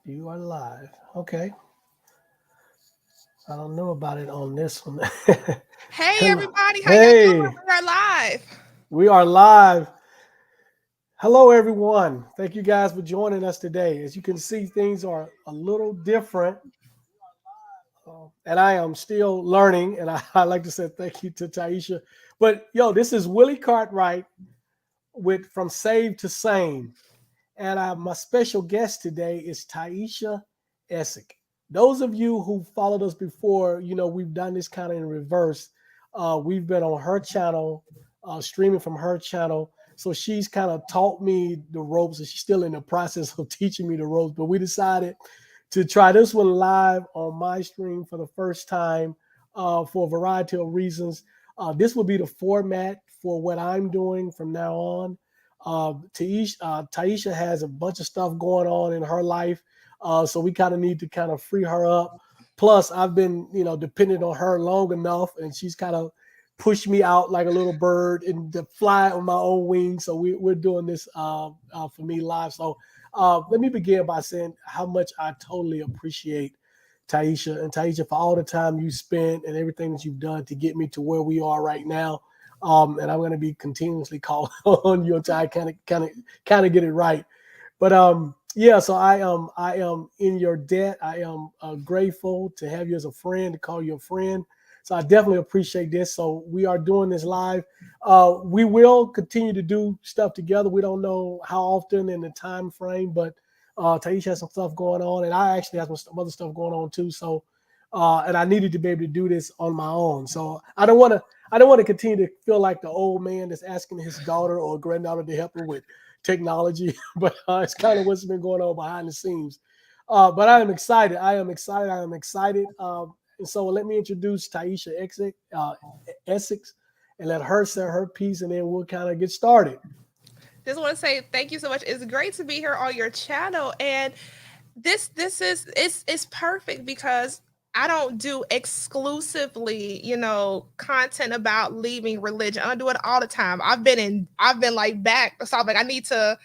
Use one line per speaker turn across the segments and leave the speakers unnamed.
You are live. Okay. I don't know about it on this one.
Hey
Hello.
everybody, how y'all doing?
Hey,
We are live.
we are live. Hello, everyone. Thank you guys for joining us today. As you can see, things are a little different, and I am still learning. And I like to say thank you to Tieesha. But yo, this is Willie Cartwright with From Save to Sane. And my special guest today is Tieesha Essex. Those of you who followed us before, we've done this kind of in reverse. We've been on her channel, streaming from her channel. So she's kind of taught me the ropes, and she's still in the process of teaching me the ropes. But we decided to try this one live on my stream for the first time for a variety of reasons. This will be the format for what I'm doing from now on. Tieesha has a bunch of stuff going on in her life, so we kind of need to kind of free her up. Plus, I've been, dependent on her long enough, and she's kind of pushed me out like a little bird and to fly on my own wings. So we're doing this for me live. So let me begin by saying how much I totally appreciate Tieesha and Tieesha for all the time you spent and everything that you've done to get me to where we are right now. And I'm going to be continuously calling on you until I kind of get it right. But yeah, so I am in your debt. I am grateful to have you as a friend, to call you a friend. So I definitely appreciate this. So we are doing this live. We will continue to do stuff together. We don't know how often in the time frame, but Tieesha has some stuff going on, and I actually have some other stuff going on too. So, and I needed to be able to do this on my own. So I don't want to continue to feel like the old man that's asking his daughter or granddaughter to help him with technology, but it's kind of what's been going on behind the scenes. But I am excited. I am excited. I am excited. And so let me introduce Tieesha Essex and let her say her piece, and then we'll kind of get started.
Just want to say thank you so much. It's great to be here on your channel, and this is it's perfect because I don't do exclusively, content about leaving religion. I don't do it all the time. I've been like back, so I'm like I need to,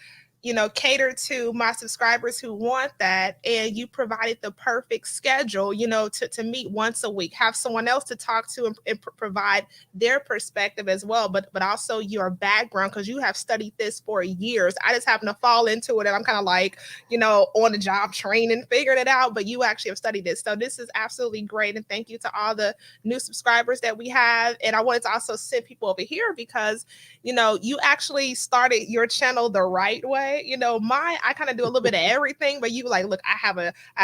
cater to my subscribers who want that. And you provided the perfect schedule, to meet once a week, have someone else to talk to and provide their perspective as well, but also your background because you have studied this for years. I just happen to fall into it, and I'm kind of like, on the job training, figuring it out. But you actually have studied this, so this is absolutely great. And thank you to all the new subscribers that we have. And I wanted to also send people over here because you actually started your channel the right way. Mine, I kind of do a little bit of everything, but you like, look, I have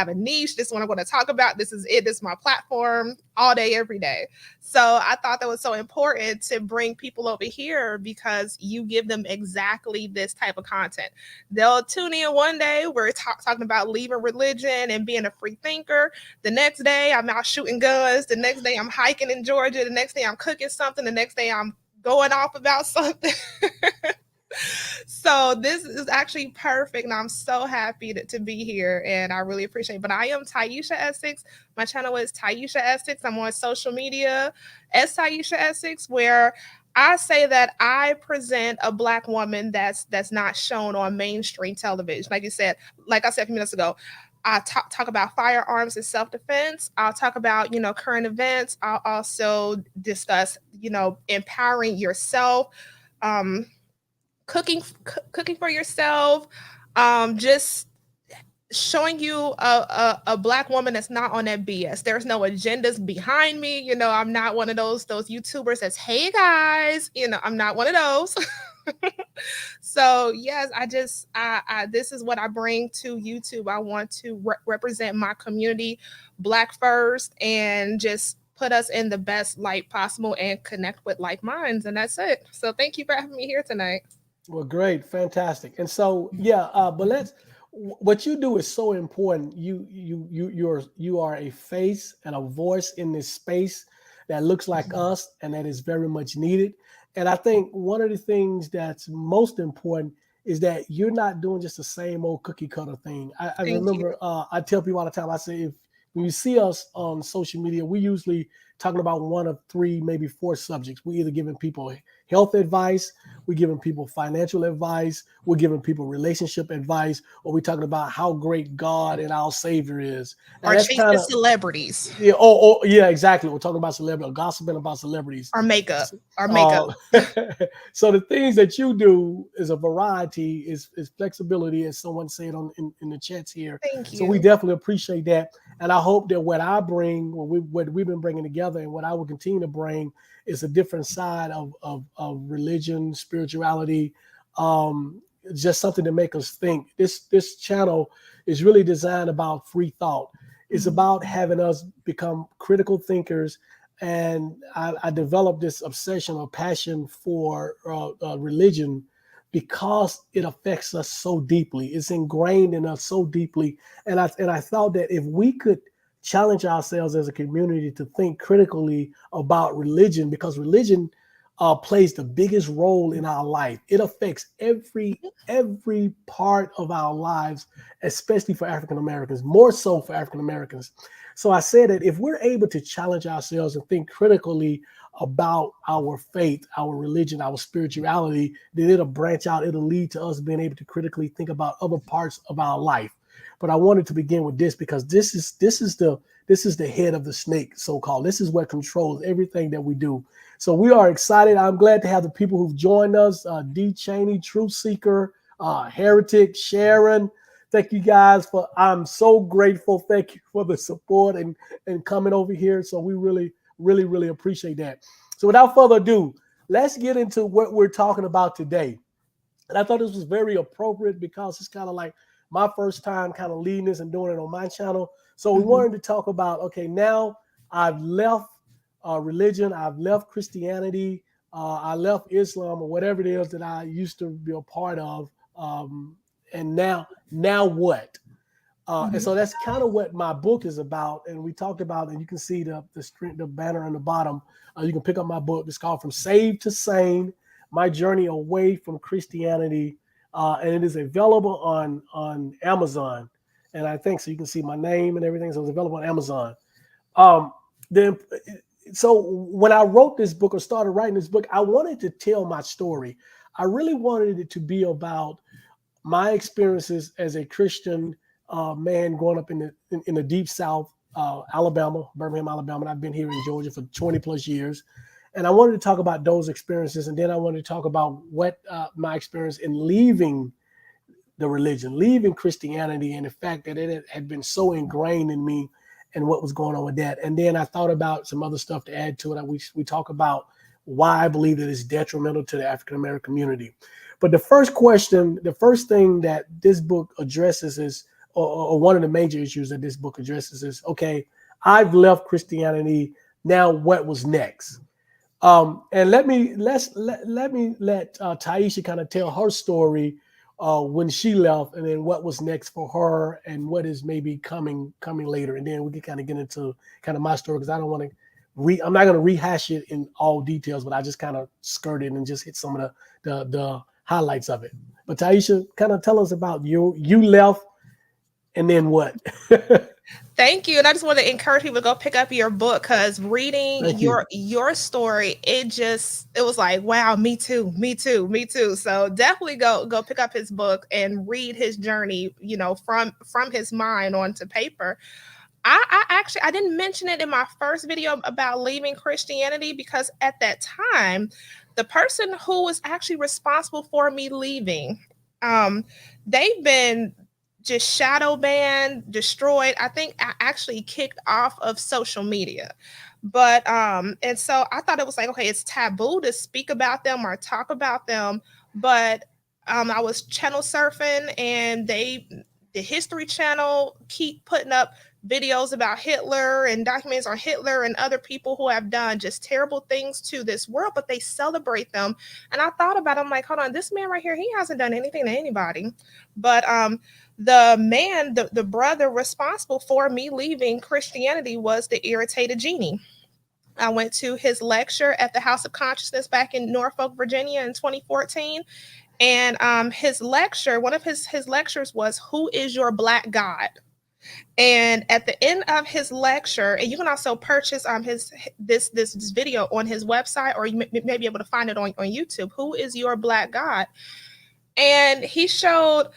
a niche. This is what I'm going to talk about. This is it. This is my platform all day, every day. So I thought that was so important to bring people over here because you give them exactly this type of content. They'll tune in one day, we're talking about leaving religion and being a free thinker. The next day, I'm out shooting guns. The next day, I'm hiking in Georgia. The next day, I'm cooking something. The next day, I'm going off about something. So this is actually perfect, and I'm so happy to be here, and I really appreciate it. But I am Tieesha Essex. My channel is Tieesha Essex. I'm on social media as Tieesha Essex, where I say that I present a black woman that's not shown on mainstream television. Like I said a few minutes ago, I talk about firearms and self defense. I'll talk about current events. I'll also discuss empowering yourself. Um, cooking for yourself, just showing you a black woman that's not on that BS. There's no agendas behind me. I'm not one of those YouTubers that's, hey guys, I'm not one of those. So yes, I this is what I bring to YouTube. I want to represent my community, black first, and just put us in the best light possible and connect with like minds, and that's it. So thank you for having me here tonight.
Well, great, fantastic. And so, yeah, but what you do is so important. You are a face and a voice in this space that looks like us, and that is very much needed. And I think one of the things that's most important is that you're not doing just the same old cookie cutter thing. I
Thank you.
remember I tell people all the time. I say if when you see us on social media, we usually talking about one of three, maybe four subjects. We're either giving people health advice, we're giving people financial advice, we're giving people relationship advice, or we're talking about how great God and our Savior is. And
Or
that's
chasing
kind of,
celebrities
yeah, oh, yeah, exactly. We're talking about celebrity, gossiping about celebrities.
or makeup or makeup.
Uh, so the things that you do is a variety, is flexibility, as someone said in the chats here.
Thank
So we
you.
definitely appreciate that, and I hope that what I bring, what we've been bringing together, and what I will continue to bring, is a different side of religion, spirituality, just something to make us think. This channel is really designed about free thought. It's
Mhm.
about having us become critical thinkers, and I developed this obsession or passion for religion because it affects us so deeply. It's ingrained in us so deeply, and I thought that if we could challenge ourselves as a community to think critically about religion, because religion plays the biggest role in our life. It affects every part of our lives, especially for African Americans, more so for African Americans. So I said that if we're able to challenge ourselves and think critically about our faith, our religion, our spirituality, then it'll branch out. It'll lead to us being able to critically think about other parts of our life. But I wanted to begin with this because this is the head of the snake, so called. This is what controls everything that we do. So we are excited. I'm glad to have the people who've joined us: D. Cheney, Truth Seeker, Heretic, Sharon. Thank you guys for. I'm so grateful. Thank you for the support and coming over here. So we really appreciate that. So without further ado, let's get into what we're talking about today. And I thought this was very appropriate because it's kind of like my first time kind of leading this and doing it on my channel. So we
Mhm.
wanted to talk about, okay, now I've left religion, I've left Christianity, I left Islam or whatever it is that I used to be a part of. And now what? And
Mhm.
so that's kind of what my book is about. And we talked about, and you can see the banner on the bottom. You can pick up my book. It's called From Saved to Sane: My Journey Away from Christianity, and it is available on Amazon. And I think so. You can see my name and everything. So it's available on Amazon. Um, then, so when I wrote this book or started writing this book, I wanted to tell my story. I really wanted it to be about my experiences as a Christian man growing up in the deep South, Alabama, Birmingham, Alabama. And I've been here in Georgia for 20 plus years. And I wanted to talk about those experiences. And then I wanted to talk about what my experience in leaving the religion, leaving Christianity, and the fact that it had been so ingrained in me and what was going on with that. And then I thought about some other stuff to add to it. We talk about why I believe that it's detrimental to the African American community. But the first question, the first thing that this book addresses is, or one of the major issues that this book addresses is, okay, I've left Christianity. Now, what was next? And let Tieesha kind of tell her story when she left, and then what was next for her, and what is maybe coming later, and then we can kind of get into kind of my story because I don't want to I'm not going to rehash it in all details, but I just kind of skirted and just hit some of the highlights of it. But Tieesha, kind of tell us about you left and then what.
Thank you. And I just want to encourage people to go pick up your book because reading
Thank you.
your story, it was like, wow, me too, me too, me too. So definitely go pick up his book and read his journey, from his mind onto paper. I actually I didn't mention it in my first video about leaving Christianity because at that time, the person who was actually responsible for me leaving, um, they've been just shadow banned, destroyed. I think I actually kicked off of social media. But and so I thought it was like, okay, it's taboo to speak about them or talk about them. But I was channel surfing and the History Channel keep putting up videos about Hitler and documents on Hitler and other people who have done just terrible things to this world, but they celebrate them. And I thought about it, I'm like, hold on, this man right here, he hasn't done anything to anybody. But the man, the brother responsible for me leaving Christianity was the irritated genie. I went to his lecture at the House of Consciousness back in Norfolk, Virginia in 2014. And his lecture, one of his lectures was, "Who is your black God?" And at the end of his lecture, and you can also purchase his this video on his website, or you may be able to find it on YouTube. Who is your black God? And he showed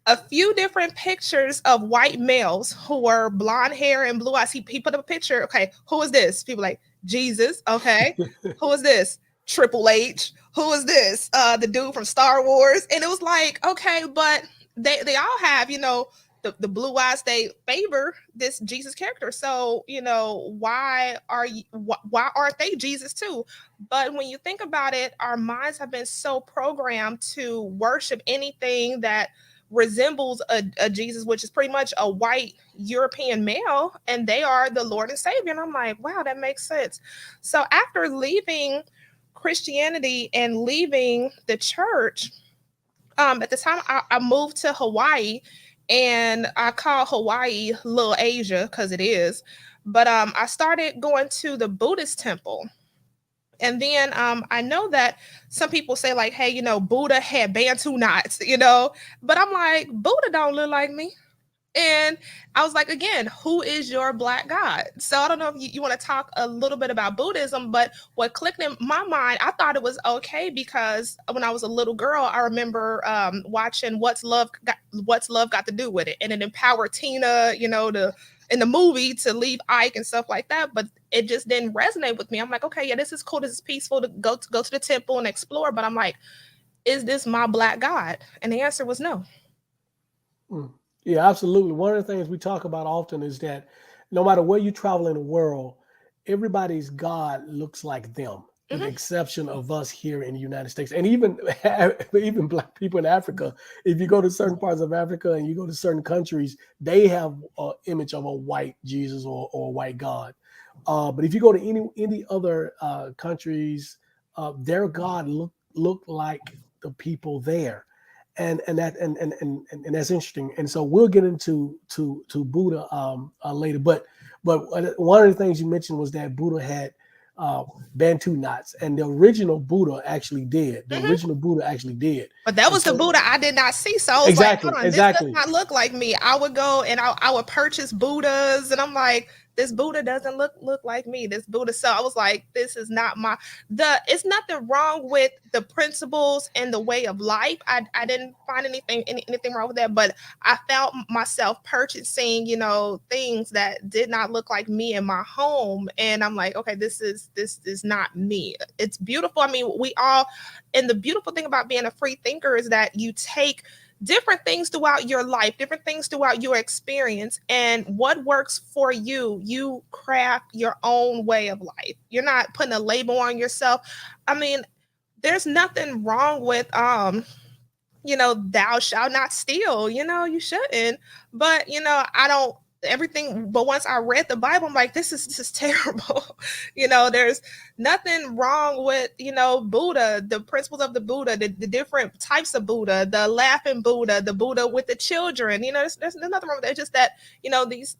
a few different pictures of white males who were blonde hair and blue eyes. He put up a picture. Okay, who is this? People like Jesus. Okay, who is this? Triple H. Who is this? The dude from Star Wars. And it was like, okay, but they all have, the blue eyes. They favor this Jesus character. So why aren't they Jesus too? But when you think about it, our minds have been so programmed to worship anything that resembles a Jesus, which is pretty much a white European male, and they are the Lord and Savior. And I'm like, wow, that makes sense. So after leaving Christianity and leaving the church, at the time I moved to Hawaii, and I call Hawaii Little Asia because it is. But I started going to the Buddhist temple. And then I know that some people say like, hey, Buddha had Bantu knots, but I'm like, Buddha don't look like me. And I was like, again, who is your black God? So I don't know if you want to talk a little bit about Buddhism, but what clicked in my mind, I thought it was okay because when I was a little girl, I remember watching What's Love Got to Do with It, and it empowered Tina, in the movie to leave Ike and stuff like that. But it just didn't resonate with me. I'm like, okay, yeah, this is cool. This is peaceful to go to the temple and explore. But I'm like, is this my black God? And the answer was no.
Yeah, absolutely. One of the things we talk about often is that no matter where you travel in the world, everybody's God looks like them, with the
Mm-hmm.
exception of us here in the United States, and even even black people in Africa. If you go to certain parts of Africa and you go to certain countries, they have an image of a white Jesus or a white God. But if you go to any other countries, their God look like the people there, and that's interesting. And so we'll get into to Buddha later. But one of the things you mentioned was that Buddha had uh, Bantu knots, and the original Buddha actually did. The
Mm-hmm.
original Buddha actually did.
But that
And
was the
so
Buddha I did not see. So I was like,
exactly,
hold on, this does
exactly.
not look like me. I would go and I would purchase Buddhas, and I'm like, this Buddha doesn't look like me. This Buddha. So I was like, this is not it's nothing wrong with the principles and the way of life. I didn't find anything wrong with that, but I found myself purchasing, things that did not look like me in my home. And I'm like, okay, this is not me. It's beautiful. I mean, we all, and the beautiful thing about being a free thinker is that you take different things throughout your life, different things throughout your experience, and what works for you, you craft your own way of life. You're not putting a label on yourself. I mean, there's nothing wrong with thou shalt not steal, you shouldn't. But, I don't everything, but once I read the Bible, I'm like, this is terrible. There's nothing wrong with, Buddha, the principles of the Buddha, the different types of Buddha, the laughing Buddha, the Buddha with the children. There's nothing wrong with that. It's just that,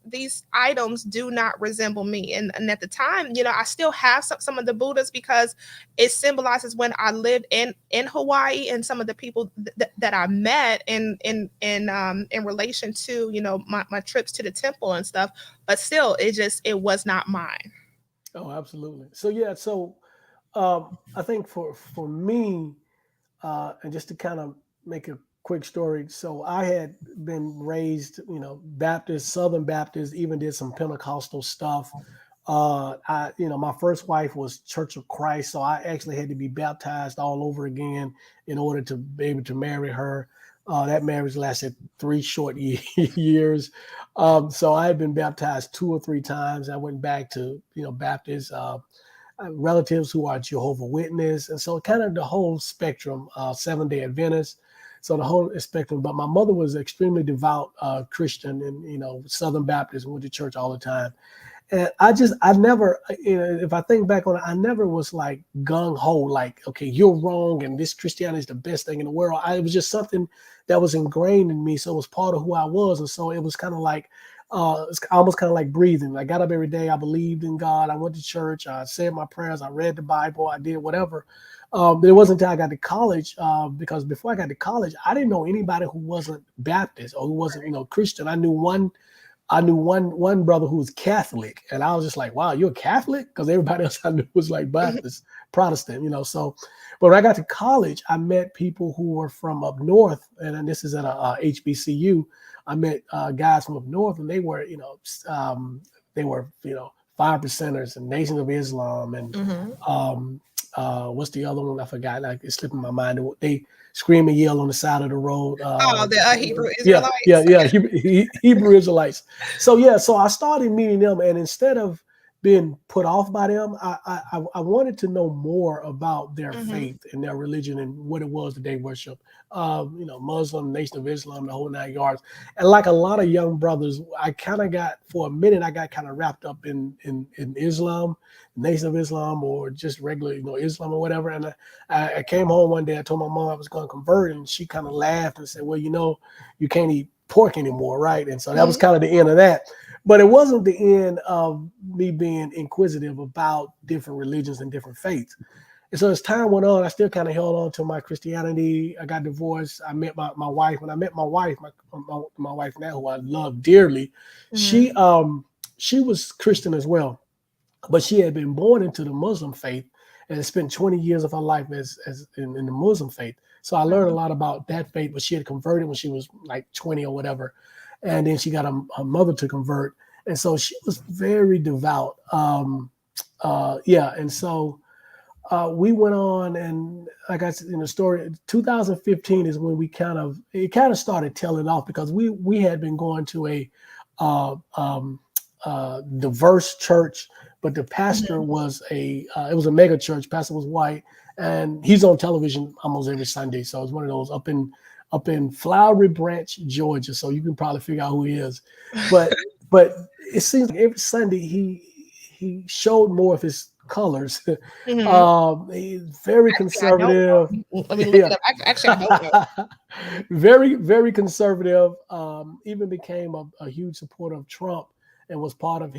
these items do not resemble me. And at the time, I still have some of the Buddhas because it symbolizes when I lived in Hawaii, and some of the people that I met in relation to my trips to the temple and stuff. But still, it was not mine.
Oh, absolutely. So yeah, I think for me, and just to kind of make a quick story, so I had been raised, Baptist, Southern Baptist, even did some Pentecostal stuff. My first wife was Church of Christ, so I actually had to be baptized all over again in order to be able to marry her. That marriage lasted 3 short years. So I had been baptized 2 or 3 times. I went back to, Baptist. Relatives who are Jehovah Witness, and so kind of the whole spectrum, Seventh-day Adventist, so the whole spectrum. But my mother was extremely devout Christian, and Southern Baptist, went to church all the time. And I never, if I think back on it, I never was like gung ho, like, okay, you're wrong, and this Christianity is the best thing in the world. It was just something that was ingrained in me, so it was part of who I was, and so it was kind of like, it's almost kind of like breathing. I got up every day. I believed in God. I went to church. I said my prayers. I read the Bible. I did whatever. But it wasn't until I got to college, because before I got to college, I didn't know anybody who wasn't Baptist or who wasn't, Christian. I knew one I knew one brother who was Catholic, and I was just like, wow, you're a Catholic? Because everybody else I knew was like Baptist, Protestant, So, but when I got to college, I met people who were from up north, and then this is at a HBCU. I met guys from up north, and they were, they were, 5%ers and Nations of Islam, and
Mm-hmm.
what's the other one? I forgot. Like it's slipping my mind. They scream and yell on the side of the road.
Oh, the Hebrew
Yeah, yeah,
Israelites.
yeah. Hebrew Israelites. So yeah, so I started meeting them, and instead of being put off by them, I wanted to know more about their
Mm-hmm.
faith and their religion and what it was that they worship. Muslim, Nation of Islam, the whole 9 yards. And like a lot of young brothers, I kind of got for a minute, I got kind of wrapped up in Islam, Nation of Islam, or just regular, Islam or whatever. And I came home one day. I told my mom I was going to convert, and she kind of laughed and said, "Well, you can't eat pork anymore, right?" And so that was
Mm-hmm.
kind of the end of that. But it wasn't the end of me being inquisitive about different religions and different faiths. And so as time went on, I still kind of held on to my Christianity. I got divorced. I met my wife. When I met my wife, my wife now, who I love dearly,
Mm-hmm.
she was Christian as well, but she had been born into the Muslim faith and spent 20 years of her life as in the Muslim faith. So I learned a lot about that faith, but she had converted when she was like 20 or whatever. And then she got her mother to convert. And so she was very devout. Yeah. And so we went on, and like I said in the story, 2015 is when it kind of started tailing off, because we had been going to a uh, um, diverse church, but the pastor
Mm-hmm.
was it was a mega church. Pastor was white, and he's on television almost every Sunday. So it's one of those up in Flowery Branch, Georgia. So you can probably figure out who he is, but but it seems like every Sunday he showed more of his colors.
Mm-hmm.
He's very
Actually, I don't
conservative.
know. Let me look it
Yeah.
up. Actually, I don't know.
Very, very conservative. Even became a huge supporter of Trump, and was part of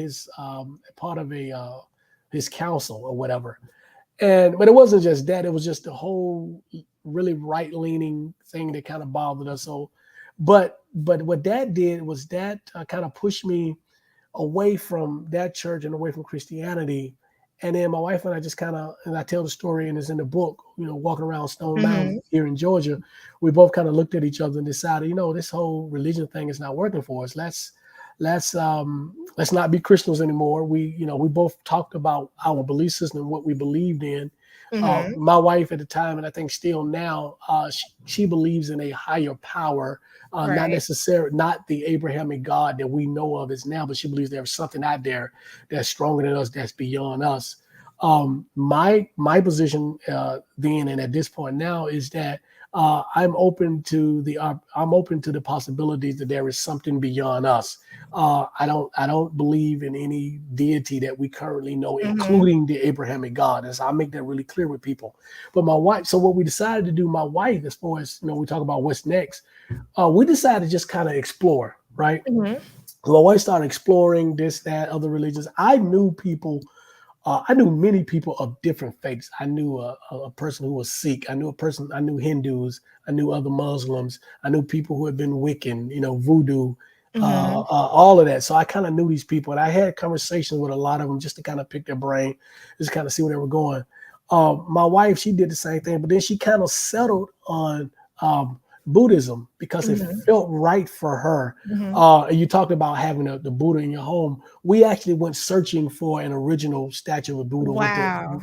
part of his council or whatever. But it wasn't just that; it was just the whole really right leaning thing that kind of bothered us. So, but what that did was that kind of pushed me away from that church and away from Christianity. And then my wife and I just kind of, and I tell the story and it's in the book, walking around Stone
Mm-hmm.
Mountain here in Georgia, we both kind of looked at each other and decided, this whole religion thing is not working for us. Let's not be Christians anymore. We both talked about our belief system and what we believed in.
Mm-hmm.
My wife at the time, and I think still now, she believes in a higher power,
Right.
not the Abrahamic God that we know of as now, but she believes there's something out there that's stronger than us, that's beyond us. My position then and at this point now is that I'm open to the possibilities that there is something beyond us. I don't believe in any deity that we currently know,
Mm-hmm.
including the Abrahamic God. And so I make that really clear with people. But my wife, so what we decided to do, my wife, as far as we talk about what's next, we decided to just kind of explore, right?
Mm-hmm.
My wife started exploring this, that, other religions. I knew many people of different faiths. I knew a person who was Sikh. I knew Hindus. I knew other Muslims. I knew people who had been Wiccan, voodoo,
Mm-hmm.
all of that. So I kind of knew these people, and I had conversations with a lot of them just to kind of pick their brain, just kind of see where they were going. My wife, she did the same thing, but then she kind of settled on Buddhism because it
Mm-hmm.
felt right for her.
Mm-hmm.
And you talked about having the Buddha in your home. We actually went searching for an original statue of Buddha with the
Wow.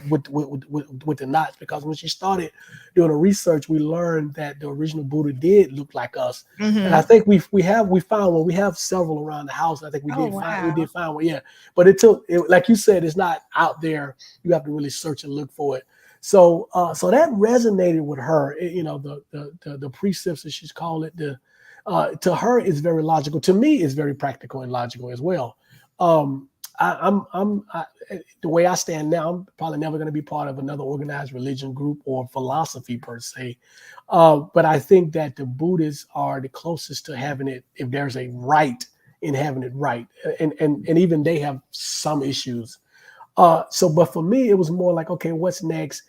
with the knots, because when she started doing the research, we learned that the original Buddha did look like us. And I
Mm-hmm.
think we found one. We have several around the house. I think
Oh,
we
wow.
did find one. Yeah, but it, like you said, it's not out there. You have to really search and look for it. So that resonated with her. The precepts, as she's called it, to her is very logical. To me, it's very practical and logical as well. Um, the way I stand now, I'm probably never going to be part of another organized religion group or philosophy per se. But I think that the Buddhists are the closest to having it, if there's a right in having it right, and even they have some issues. But for me, it was more like, okay, what's next?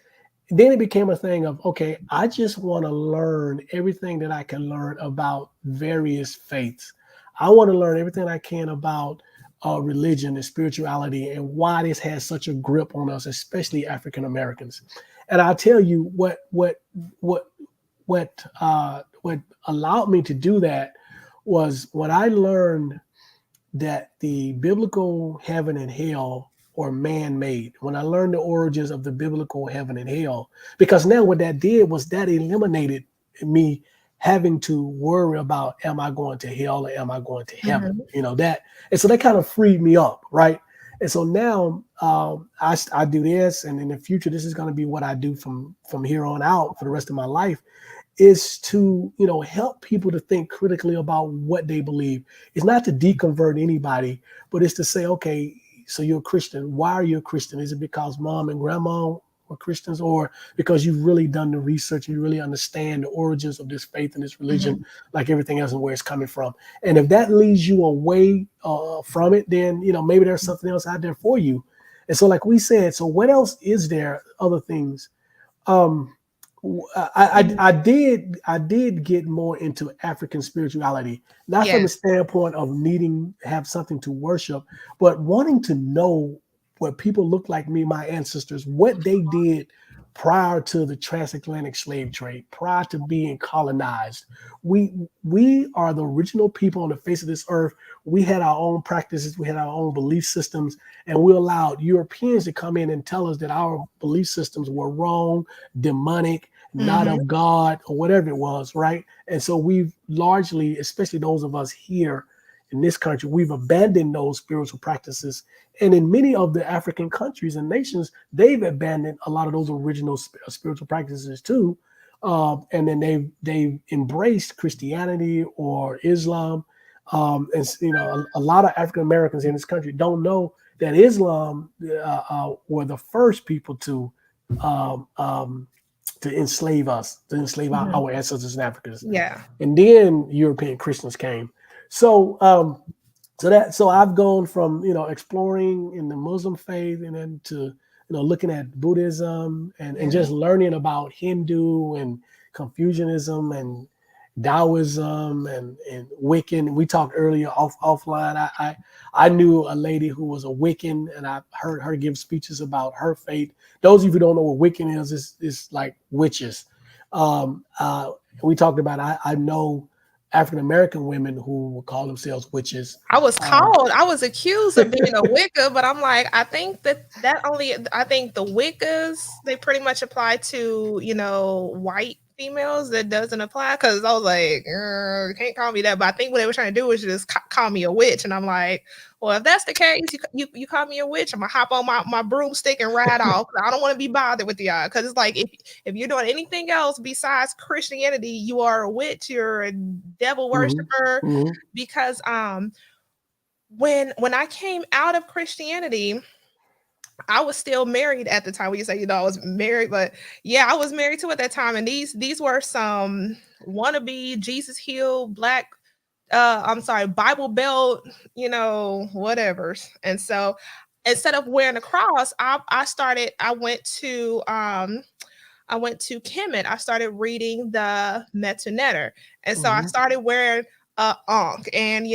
Then it became a thing of, okay, I just want to learn everything that I can learn about various faiths. I want to learn everything I can about religion and spirituality and why this has such a grip on us, especially African Americans. And I'll tell you what what allowed me to do that was when I learned that the biblical heaven and hell are man-made. When I learned the origins of the biblical heaven and hell, because now what that did was that eliminated me having to worry about am I going to hell or am I going to heaven?
Mhm.
You know that, and so that kind of freed me up, right? And so now I do this, and in the future, this is going to be what I do from here on out for the rest of my life is to help people to think critically about what they believe. It's not to deconvert anybody, but it's to say, okay, so you're a Christian. Why are you a Christian? Is it because mom and grandma were Christians, or because you've really done the research and you really understand the origins of this faith and this religion,
Mhm.
like everything else and where it's coming from? And if that leads you away from it, then maybe there's something else out there for you. And so, like we said, so what else is there? Other things. Um, I did get more into African spirituality, not from
Yeah.
the standpoint of needing to have something to worship, but wanting to know what people look like me, my ancestors, what they did prior to the transatlantic slave trade, prior to being colonized. We are the original people on the face of this earth. We had our own practices, we had our own belief systems, and we allowed Europeans to come in and tell us that our belief systems were wrong, demonic, not
Mhm.
of God, or whatever it was, right? And so we've largely, especially those of us here in this country, we've abandoned those spiritual practices. And in many of the African countries and nations, they've abandoned a lot of those original spiritual practices too. And then they've embraced Christianity or Islam. And a lot of African Americans in this country don't know that Islam were the first people um, um, to enslave us, to enslave
Mhm.
our ancestors and Africans,
Yeah.
and then European Christians came. So, so I've gone from exploring in the Muslim faith, and then to looking at Buddhism and
Yeah.
just learning about Hindu and Confucianism and Taoism and Wiccan. We talked earlier offline. I knew a lady who was a Wiccan, and I heard her give speeches about her faith. Those of you who don't know what Wiccan is like witches. Um, uh, we talked about. I know African American women who will call themselves witches.
I was accused of being a Wicca, but I'm like, I think I think the Wiccas, they pretty much apply to, white females. That doesn't apply because I was like, you can't call me that. But I think what they were trying to do was just call me a witch. And I'm like, well, if that's the case, you call me a witch, I'm gonna hop on my broomstick and ride off. I don't want to be bothered with y'all because it's like if you're doing anything else besides Christianity, you are a witch, you're a devil
Mhm,
worshiper.
mhm,
Because when I came out of Christianity, I was still married at the time. We say, I was married, but yeah, I was married too at that time. And these were some wannabe Jesus healed black I'm sorry, Bible Belt, whatever's. And so instead of wearing a cross, I went to Kemet. I started reading the Metunetter. And so I
mhm,
started wearing Ankh and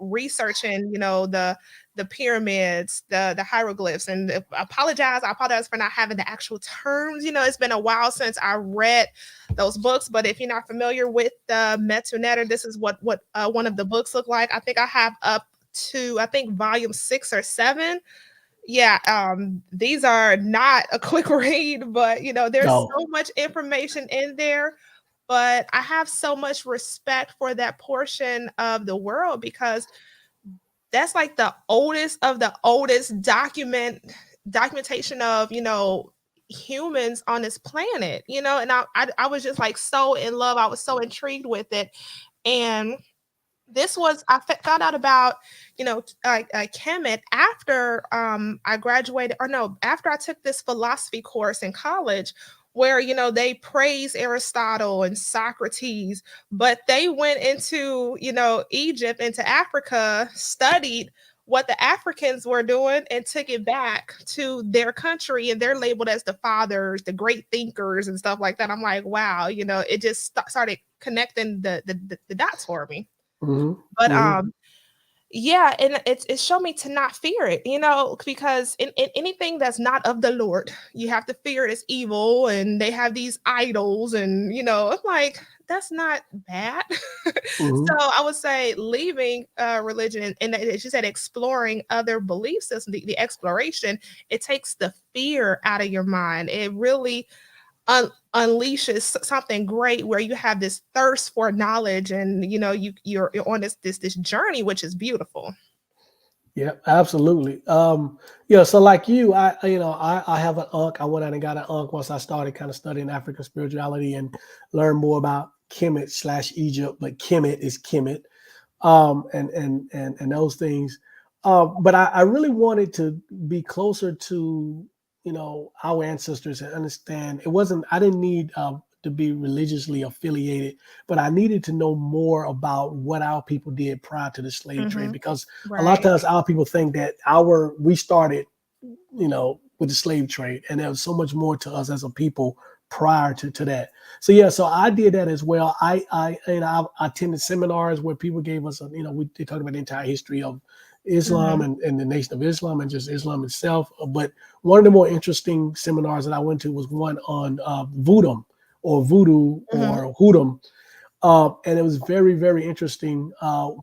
researching, the pyramids, the hieroglyphs. And I apologize for not having the actual terms. It's been a while since I read those books. But if you're not familiar with the Metunetter, this is what one of the books look like. I think I have up to volume 6 or 7. Yeah, these are not a quick read, but there's
no,
so much information in there. But I have so much respect for that portion of the world because that's like the oldest of the oldest documentation of humans on this planet. And I was just like so in love. I was so intrigued with it. And this was found out about Kemet after I graduated, or no, after I took this philosophy course in college, where they praise Aristotle and Socrates, but they went into Egypt, into Africa, studied what the Africans were doing and took it back to their country, and they're labeled as the fathers, the great thinkers and stuff like that. I'm like, wow, it just started connecting the dots for me.
Mm-hmm.
But
Mm-hmm.
yeah, and it showed me to not fear it, because in anything that's not of the Lord, you have to fear it as evil, and they have these idols, and I'm like, that's not bad.
Mm-hmm.
So I would say leaving religion, and as you said, exploring other belief systems, the exploration, it takes the fear out of your mind. It really unleashes something great where you have this thirst for knowledge, and you're on this journey, which is beautiful.
Yeah, absolutely. Yeah, so like you, I have an unk. I went out and got an unk once I started kind of studying African spirituality and learned more about Kemet slash Egypt, but Kemet is Kemet, and those things. But I really wanted to be closer to our ancestors and understand. It wasn't. I didn't need to be religiously affiliated, but I needed to know more about what our people did prior to the slave trade,
Hmm.
because a lot of
Right.
times our people think that we started with the slave trade, and there was so much more to us as a people prior to that. So yeah, so I did that as well. I attended seminars where people gave us, they talked about the entire history of Islam
Hmm.
and the Nation of Islam and just Islam itself. But one of the more interesting seminars that I went to was one on voodoo or voodoo
Hmm.
or hoodoo. And it was very, very interesting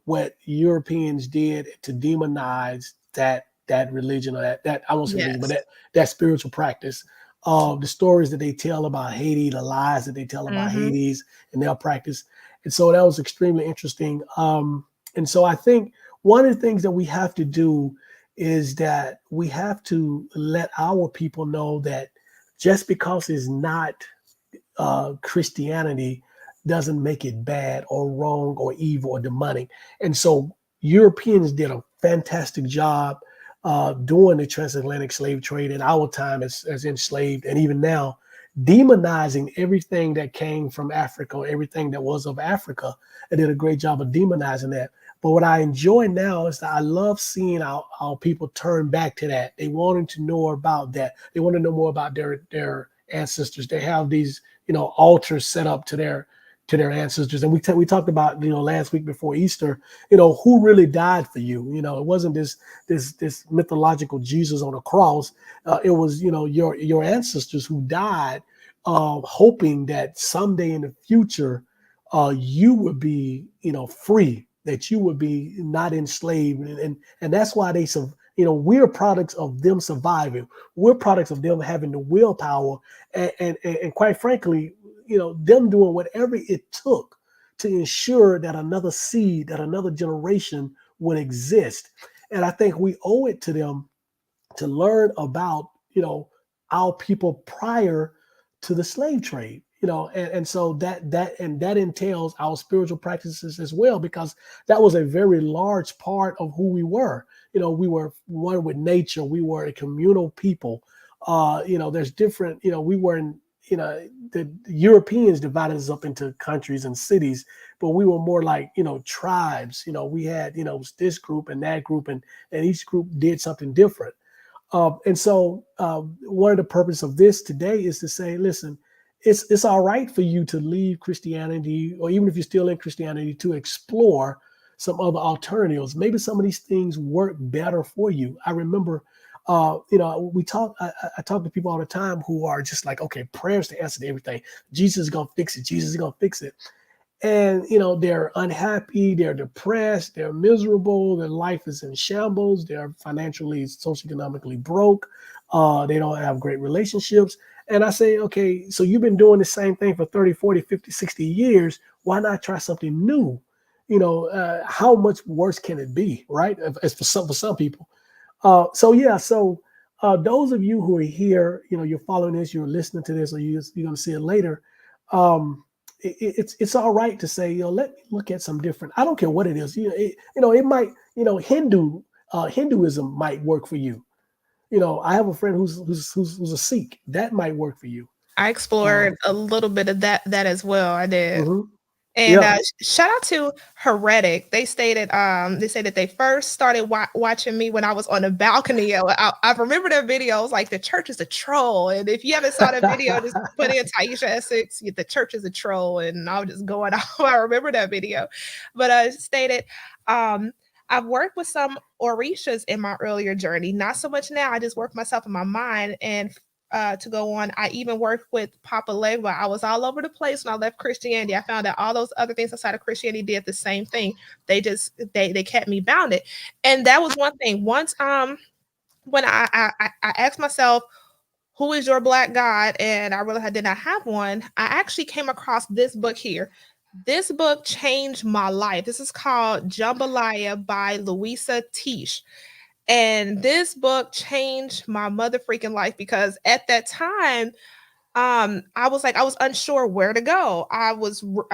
what Europeans did to demonize that religion, or that I won't say religion, but
Yes.
that spiritual practice. The stories that they tell about Haiti, the lies that they tell about
Hmm.
Hades and their practice, and so that was extremely interesting. And so I think one of the things that we have to do is that we have to let our people know that just because it's not Christianity doesn't make it bad or wrong or evil or demonic. And so Europeans did a fantastic job doing the transatlantic slave trade in our time as enslaved, and even now, demonizing everything that came from Africa, or everything that was of Africa. They did a great job of demonizing that. But what I enjoy now is that I love seeing our people turn back to that. They wanted to know about that. They want to know more about their ancestors. They have these altars set up to their ancestors. And we talked about last week before Easter, who really died for you. It wasn't this mythological Jesus on a cross. It was your ancestors who died, hoping that someday in the future you would be free, that you would be not enslaved, and that's why we're products of them surviving. We're products of them having the willpower, and quite frankly, them doing whatever it took to ensure that another seed, that another generation would exist. And I think we owe it to them to learn about our people prior to the slave trade. And so that entails our spiritual practices as well, because that was a very large part of who we were. We were one with nature. We were a communal people. There's different. We were in. The Europeans divided us up into countries and cities, but we were more like tribes. We had this group and that group, and each group did something different. And so one of the purpose of this today is to say, listen, it's all right for you to leave Christianity, or even if you're still in Christianity, to explore some other alternatives. Maybe some of these things work better for you. I remember, we talk. I talk to people all the time who are just like, okay, prayers to answer to everything. Jesus is gonna fix it. Jesus is gonna fix it. And they're unhappy, they're depressed, they're miserable, their life is in shambles, they're financially, socioeconomically broke, they don't have great relationships. And I say, okay, so you've been doing the same thing for 30, 40, 50, 60 years. Why not try something new? How much worse can it be, right? As for some people. So those of you who are here, you're following this, you're listening to this, or you're going to see it later. Um, it's all right to say, let me look at some different. I don't care what it is. It might, Hinduism might work for you. I have a friend who's a Sikh. That might work for you.
I
Uh,
explored a little bit of that as well. I did.
mhm.
And
Yeah.
shout out to Heretic. They say that they first started watching me when I was on the balcony. I remember their videos like the church is a troll. And if you haven't saw that video, just put in Tieesha Essex, the church is a troll, and I was just going off. I remember that video. But stated um I've worked with some Orishas in my earlier journey. Not so much now. I just work myself in my mind and to go on. I even worked with Papa Legba. I was all over the place when I left Christianity. I found out all those other things outside of Christianity did the same thing. They kept me bounded, and that was one thing. Once when I asked myself, who is your black God, and I realized I did not have one. I actually came across this book here. This book changed my life. This is called Jambalaya by Louisa Teach. And this book changed my mother freaking life because at that time, I was unsure where to go. I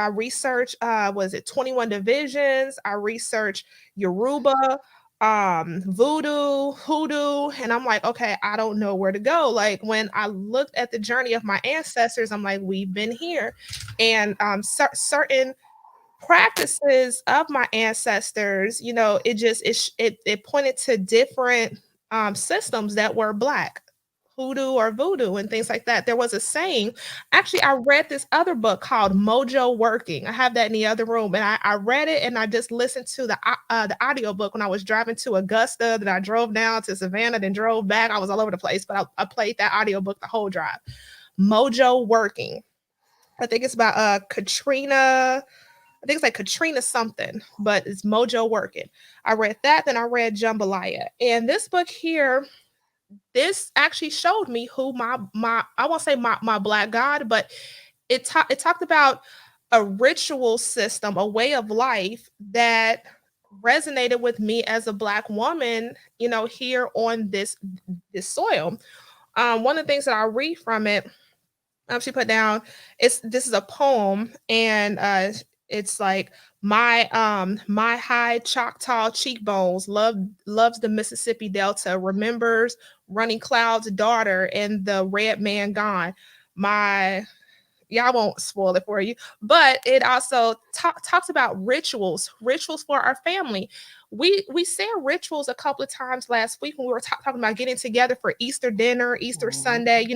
researched was it 21 divisions, I researched Yoruba, voodoo, hoodoo, and I'm like, okay, I don't know where to go. Like when I looked at the journey of my ancestors, I'm like, we've been here. And certain practices of my ancestors, it pointed to different systems that were black, hoodoo or voodoo and things like that. There was a saying. Actually, I read this other book called Mojo Working. I have that in the other room, and I read it and I just listened to the audio book when I was driving to Augusta. Then I drove down to Savannah, then drove back. I was all over the place, but I played that audio book the whole drive. Mojo Working. I think it's about Katrina. I think it's like Katrina something, but it's Mojo Working. I read that, then I read Jambalaya. And this book here, this actually showed me who my I won't say my black God, but it talked about a ritual system, a way of life that resonated with me as a black woman, here on this soil. One of the things that I read from it, she put down, this is a poem, and it's like my high Choctaw cheekbones loves the Mississippi Delta, remembers Running Cloud's daughter and the red man gone. My Yeah, I won't spoil it for you, but it also talks about rituals for our family. We said rituals a couple of times last week when we were talking about getting together for Easter dinner, Easter
Mhm.
Sunday.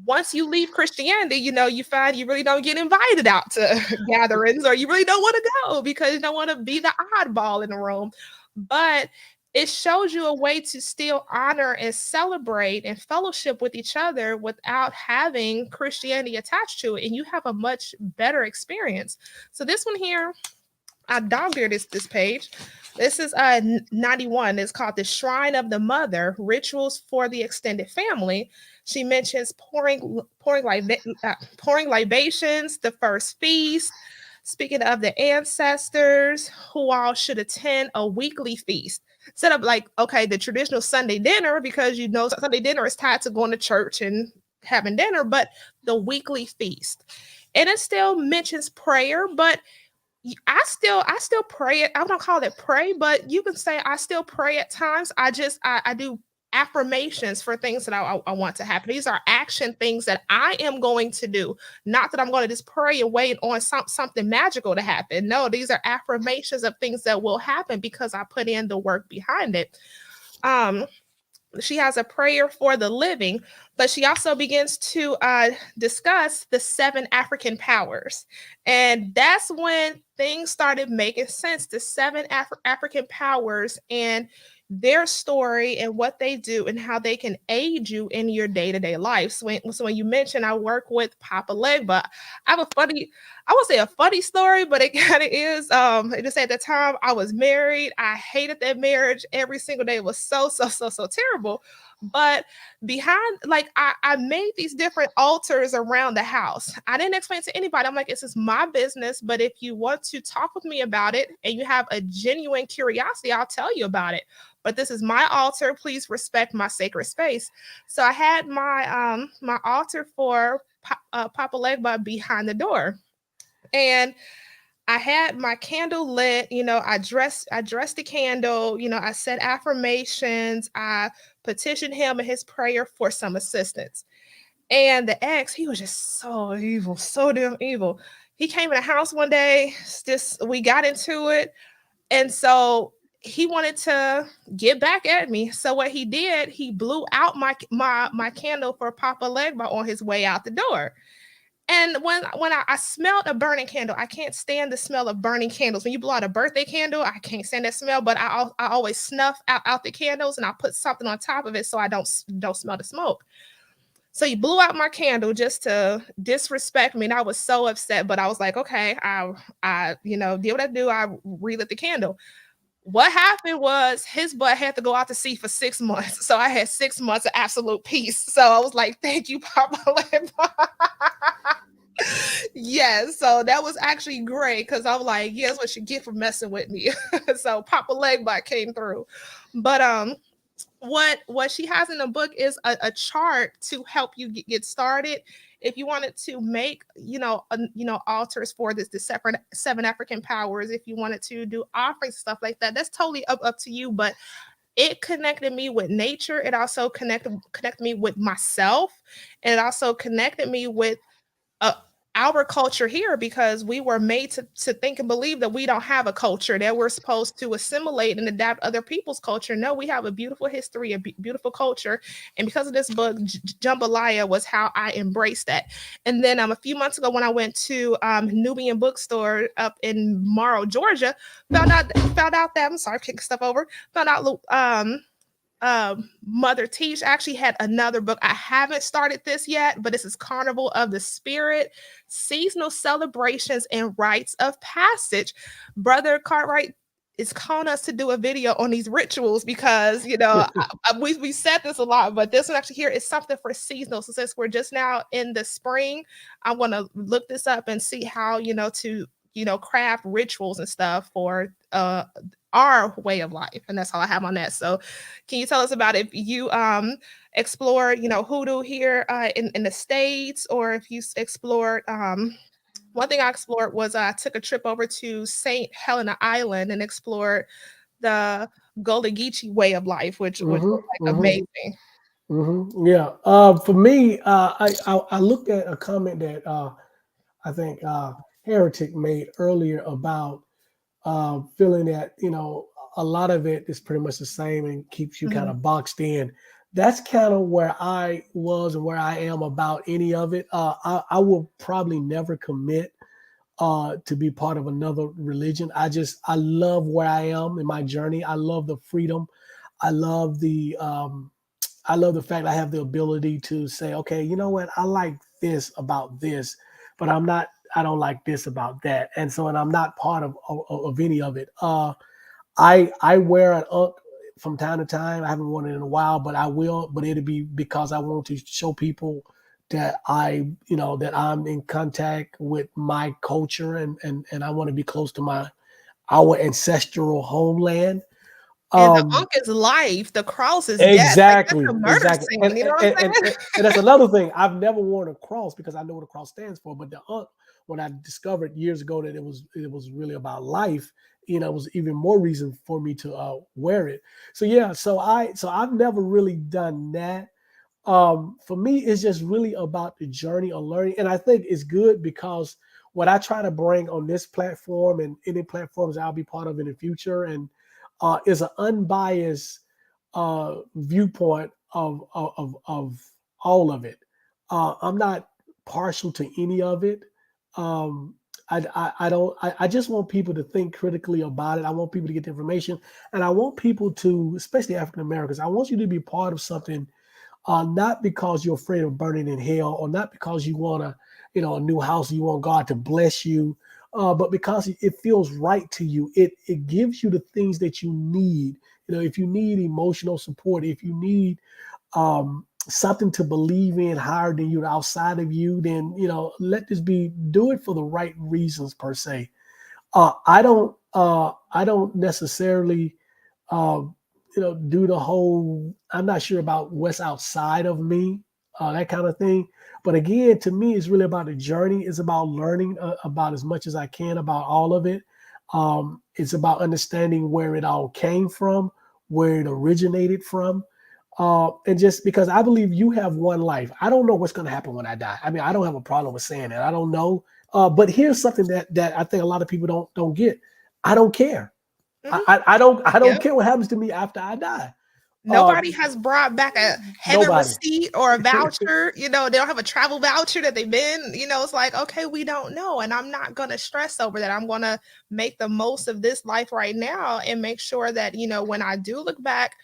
Once you leave Christianity, you find you really don't get invited out to gatherings, or you really don't want to go because you don't want to be the oddball in the room. But it shows you a way to still honor and celebrate and fellowship with each other without having Christianity attached to it, and you have a much better experience. So this one here, I dog eared this page. This is 91. It's called The Shrine of the Mother: Rituals for the Extended Family. She mentions pouring libations, the first feast. Speaking of the ancestors, who all should attend a weekly feast. Instead of like, okay, the traditional Sunday dinner, because Sunday dinner is tied to going to church and having dinner, but the weekly feast. And it still mentions prayer, but I still pray it. I don't call it pray, but you can say I still pray at times. I do affirmations for things that I want to happen. These are action things that I am going to do. Not that I'm going to just pray and wait on something magical to happen. No, these are affirmations of things that will happen because I put in the work behind it. Um, she has a prayer for the living, but she also begins to discuss the seven African powers. And that's when things started making sense, the seven African powers and their story and what they do and how they can aid you in your day-to-day life. So when you mentioned I work with Papa Legba, I have a funny, I won't say a funny story, but it kind of is. Just at the time I was married, I hated that marriage every single day. It was so terrible. But behind, like, I made these different altars around the house. I didn't explain to anybody. I'm like, this is my business, but if you want to talk with me about it and you have a genuine curiosity, I'll tell you about it. But this is my altar. Please respect my sacred space. So I had my altar for Papa Legba behind the door. And I had my candle lit, I dressed the candle, I said affirmations, I petitioned him in his prayer for some assistance. And the ex, he was just so evil, so damn evil. he came in the house one day. Just we got into it, and so he wanted to get back at me. So what he did, he blew out my candle for Papa Legba on his way out the door. And when I smelled a burning candle, I can't stand the smell of burning candles. When you blow out a birthday candle, I can't stand that smell. But I always snuff out the candles, and I put something on top of it so I don't smell the smoke. So he blew out my candle just to disrespect me, and I was so upset. But I was like, okay, I did what I do. I relit the candle. What happened was his butt had to go out to sea for 6 months. So I had 6 months of absolute peace. So I was like, thank you, Papa Lampa. Yes, so that was actually great because I was like, yes, what you get for messing with me. So Papa Legbot came through. But what she has in the book is a chart to help you get started. If you wanted to make altars for the seven African powers, if you wanted to do offerings, stuff like that, that's totally up to you. But it connected me with nature. It also connected me with myself, and it also connected me with uh, our culture here, because we were made to think and believe that we don't have a culture, that we're supposed to assimilate and adapt other people's culture. No, we have a beautiful history, a beautiful culture. And because of this book, Jambalaya was how I embraced that. And then a few months ago, when I went to Nubian bookstore up in Morrow, Georgia, found out that, I'm sorry, kicking stuff over, found out Mother Teach actually had another book. I haven't started this yet, but this is Carnival of the Spirit, Seasonal Celebrations and Rites of Passage. Brother Cartwright is calling us to do a video on these rituals because, we said this a lot, but this one actually here is something for seasonal. So since we're just now in the spring, I want to look this up and see how, to, craft rituals and stuff for our way of life. And that's all I have on that. So can you tell us about if you explored, hoodoo here in the States, or if you explored one thing I explored was I took a trip over to St. Helena Island and explored the Gullah Geechee way of life, which was like amazing.
Yeah. For me, I looked at a comment that I think Heretic made earlier about feeling that a lot of it is pretty much the same and keeps you kind
Mhm.
of boxed in. That's kind of where I was and where I am about any of it. I will probably never commit to be part of another religion. I love where I am in my journey. I love the freedom. I love the I love the fact I have the ability to say, okay, you know what, I like this about this, but I don't like this about that, and I'm not part of any of it. I wear an unk from time to time. I haven't worn it in a while, but I will. But it'll be because I want to show people that that I'm in contact with my culture, and I want to be close to our ancestral homeland.
And the
Um,
Ankh is life, the cross is death. Like that's
exactly,
a murder
exactly,
scene. You know what I'm saying?
and that's another thing. I've never worn a cross because I know what a cross stands for. But the when I discovered years ago that it was really about life, it was even more reason for me to wear it. So yeah, so I've never really done that. For me, it's just really about the journey of learning, and I think it's good because what I try to bring on this platform and any platforms I'll be part of in the future, and is an unbiased viewpoint of all of it. I'm not partial to any of it. Um, I don't. I just want people to think critically about it. I want people to get the information, and I want people to, especially African Americans, I want you to be part of something, not because you're afraid of burning in hell, or not because you want a new house, you want God to bless you, but because it feels right to you. It gives you the things that you need. If you need emotional support, if you need something to believe in higher than you, outside of you, then let this be. Do it for the right reasons per se. I don't necessarily uh, do the whole. I'm not sure about what's outside of me, that kind of thing. But again, to me, it's really about the journey. It's about learning about as much as I can about all of it. It's about understanding where it all came from, where it originated from, and just because I believe you have one life. I don't know what's going to happen when I die. I mean, I don't have a problem with saying that. I don't know. But here's something that I think a lot of people don't get. I don't care.
Mhm.
I don't
Yep.
care what happens to me after I die.
Nobody has brought back a heaven
Nobody.
receipt or a voucher. They don't have a travel voucher that they've been. It's like, okay, we don't know. And I'm not going to stress over that. I'm going to make the most of this life right now and make sure that, when I do look back,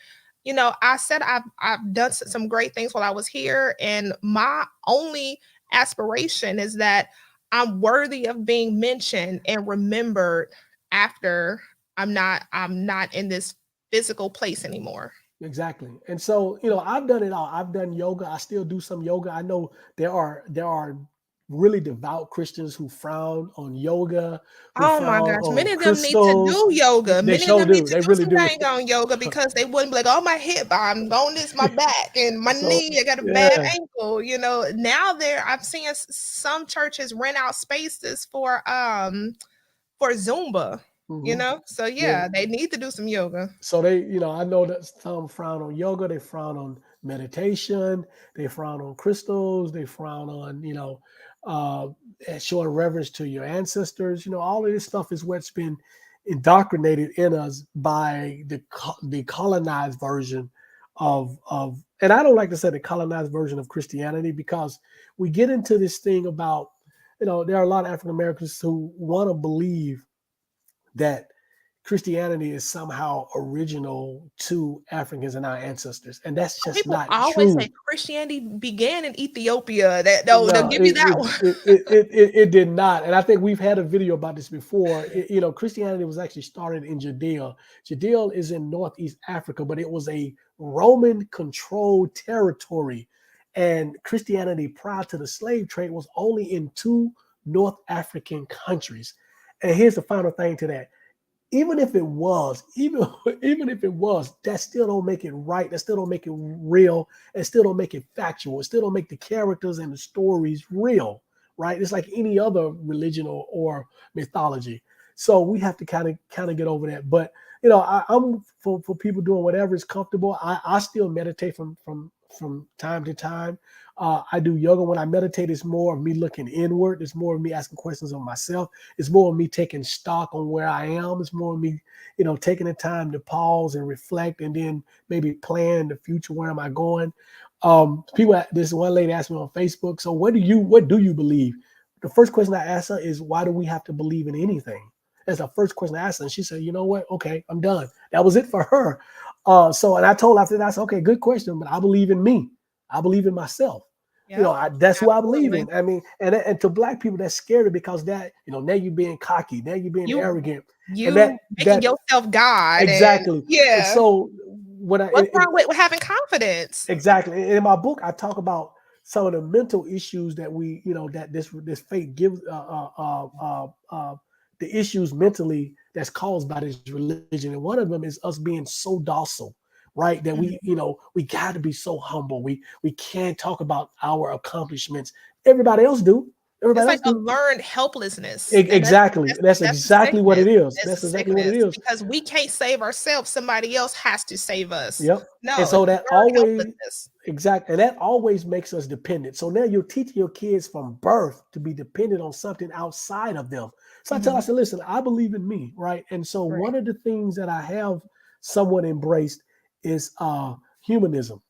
I said I've done some great things while I was here. And my only aspiration is that I'm worthy of being mentioned and remembered after I'm not in this physical place anymore.
Exactly. And so, I've done it all. I've done yoga. I still do some yoga. I know there are really devout Christians who frown on yoga, who
Oh my
frown
gosh.
on
Many of them need to
crystals.
do yoga.
They
Many of
sure
them need
do.
to
They
do
really
some
do.
dang on yoga because they wouldn't be like, oh, my hip, I'm on this, my back and my
So
knee, I got a bad
yeah.
ankle. Now I've seen some churches rent out spaces for Zumba,
Mhm.
So
Yeah.
yeah, they need to do some yoga.
So I know that some frown on yoga, they frown on meditation, they frown on crystals, they frown on, uh, showing reverence to your ancestors. All of this stuff is what's been indoctrinated in us by the colonized version and I don't like to say the colonized version of Christianity, because we get into this thing about, there are a lot of African Americans who want to believe that Christianity is somehow original to Africans and our ancestors, and that's just
People
not
always say
true.
Christianity began in Ethiopia. They'll
No,
give you that one.
it did not. And I think we've had a video about this before. Christianity was actually started in Judea. Judea is in Northeast Africa, but it was a Roman controlled territory. And Christianity prior to the slave trade was only in two North African countries. And here's the final thing to that: even if it was, even if it was, that still don't make it right. That still don't make it real. It still don't make it factual. It still don't make the characters and the stories real, right? It's like any other religion or mythology. So we have to kind of get over that. But I'm for people doing whatever is comfortable. I still meditate from time to time. I do yoga. When I meditate, it's more of me looking inward. It's more of me asking questions of myself. It's more of me taking stock on where I am. It's more of me, taking the time to pause and reflect, and then maybe plan the future. Where am I going? This one lady asked me on Facebook, so what do you believe? The first question I asked her is, why do we have to believe in anything? That's the first question I asked her. And she said, you know what? Okay, I'm done. That was it for her. And I told her after that, I said, okay, good question, but I believe in me. I believe in myself.
Yep,
That's who I believe
absolutely.
in. I mean, and to Black people, that's scary, because that, now you're being cocky, now you're being
You
arrogant, and
you making
that
yourself God, and
exactly. And
yeah.
so when
What's wrong with having confidence?
exactly, in my book, I talk about some of the mental issues that that this faith gives, the issues mentally that's caused by this religion, and one of them is us being so docile, right? That
Mhm.
we got to be so humble. We can't talk about our accomplishments. Everybody else do.
It's
Everybody
like
else
a
do.
learned helplessness, and that's
Exactly.
that's
That's
that's a
exactly what
sickness.
it is.
It's a
That's exactly what it
sickness
is.
because we can't save ourselves. Somebody else has to save us.
Yep. And
No,
so
it's
that
learned
always
helplessness.
exactly, and that always makes us dependent. So now you're teaching your kids from birth to be dependent on something outside of them. So I
Mhm.
said, listen, I believe in me, right? And so
Right.
one of the things that I have somewhat embraced is humanism,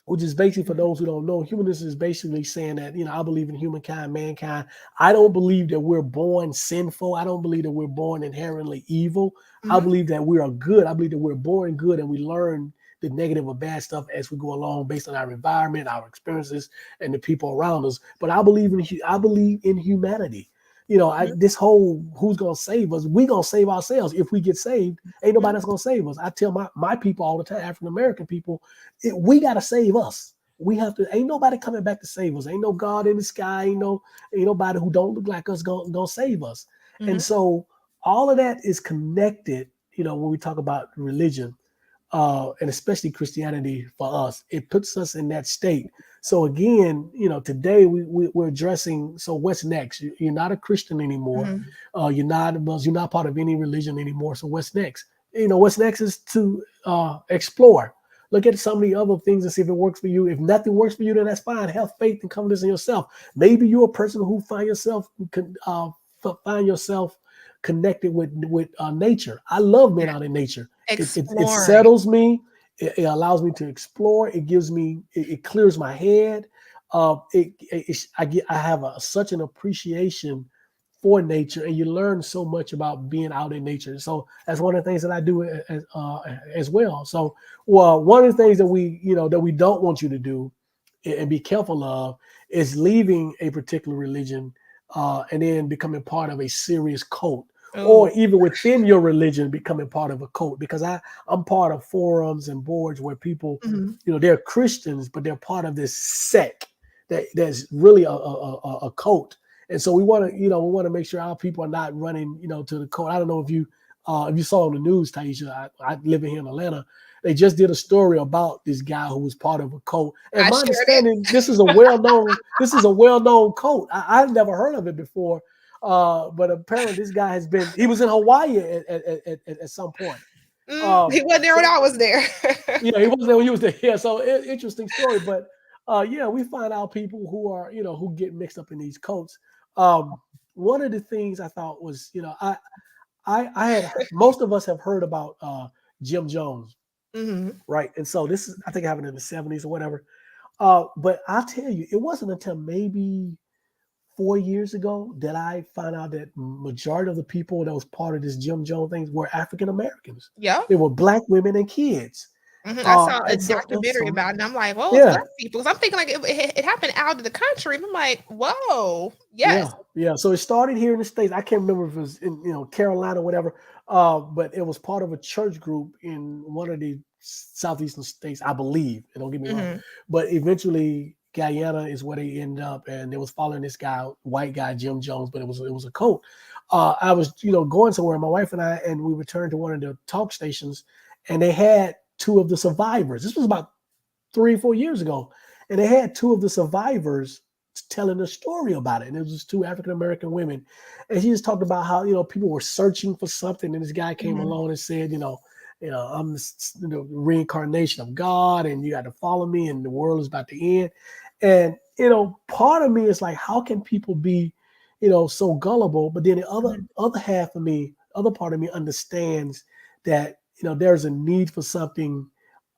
which is basically, for
Mhm.
those who don't know, humanism is basically saying that, I believe in humankind, mankind. I don't believe that we're born sinful. I don't believe that we're born inherently evil. I
Mhm.
believe that we are good. I believe that we're born good, and we learn the negative or bad stuff as we go along based on our environment, our experiences, and the people around us. But I believe in humanity.
Mhm.
This whole who's gonna save us? We gonna save ourselves. If we get saved, ain't nobody
Mhm.
that's gonna save us. I tell my people all the time, African American people, we got to save us. We have to. Ain't nobody coming back to save us. Ain't no God in the sky. Ain't nobody who don't look like us gonna save us. And
Mhm.
so all of that is connected. When we talk about religion, and especially Christianity for us, it puts us in that state. So again, today we're addressing. So what's next? You're not a Christian anymore.
Mhm.
You're not part of any religion anymore. So what's next? What's next is to explore. Look at some of the other things and see if it works for you. If nothing works for you, then that's fine. Have faith and confidence in yourself. Maybe you're a person who find yourself connected with nature. I love being out in nature. It
Exploring.
settles me. It allows me to explore. It gives me. It clears my head. I have such an appreciation for nature, and you learn so much about being out in nature. So that's one of the things that I do as well. So, well, one of the things that we don't want you to do and be careful of is leaving a particular religion and then becoming part of a serious cult, or
Oh.
even within your religion becoming part of a cult. Because I'm part of forums and boards where people,
Mhm.
they're Christians, but they're part of this sect that's really a cult. And so we want to make sure our people are not running, to the cult. I don't know if you saw on the news, Tieisha. I live in here in Atlanta. They just did a story about this guy who was part of a cult. And
I
my
shared it.
understanding, this is a well known cult. I've never heard of it before, but apparently this guy he was in Hawaii at some point.
He wasn't there when
So
I was there.
yeah, he wasn't there when he was there. Yeah, so interesting story. But yeah, we find out people who get mixed up in these cults. One of the things I thought was, I had most of us have heard about Jim Jones,
Mhm.
right? And so this is, I think, happened in the '70s or whatever. But I'll tell you, it wasn't until maybe 4 years ago that I found out that majority of the people that was part of this Jim Jones thing were African Americans.
Yep.
They were black women and kids.
I saw a
And
documentary
so
about it, and I'm like, "Whoa, it's
yeah,
black people." 'Cause I'm thinking like it happened out of the country. And I'm like, "Whoa,
yeah,
yes."
yeah. So it started here in the States. I can't remember if it was in Carolina or whatever. But it was part of a church group in one of the southeastern states, I believe. And don't get me wrong.
Mhm.
But eventually Guyana is where they end up, and they was following this guy, white guy, Jim Jones, but it was a cult. I was going somewhere, my wife and I, and we returned to one of the talk stations, and they had two of the survivors. This was about 3 or 4 years ago, and they had two of the survivors telling a story about it. And it was just two African American women, and she just talked about how people were searching for something, and this guy came
Mhm.
along and said, I'm the reincarnation of God, and you got to follow me, and the world is about to end. And part of me is like, how can people be, so gullible? But then the
Mhm.
other half of me, other part of me understands that there's a need for something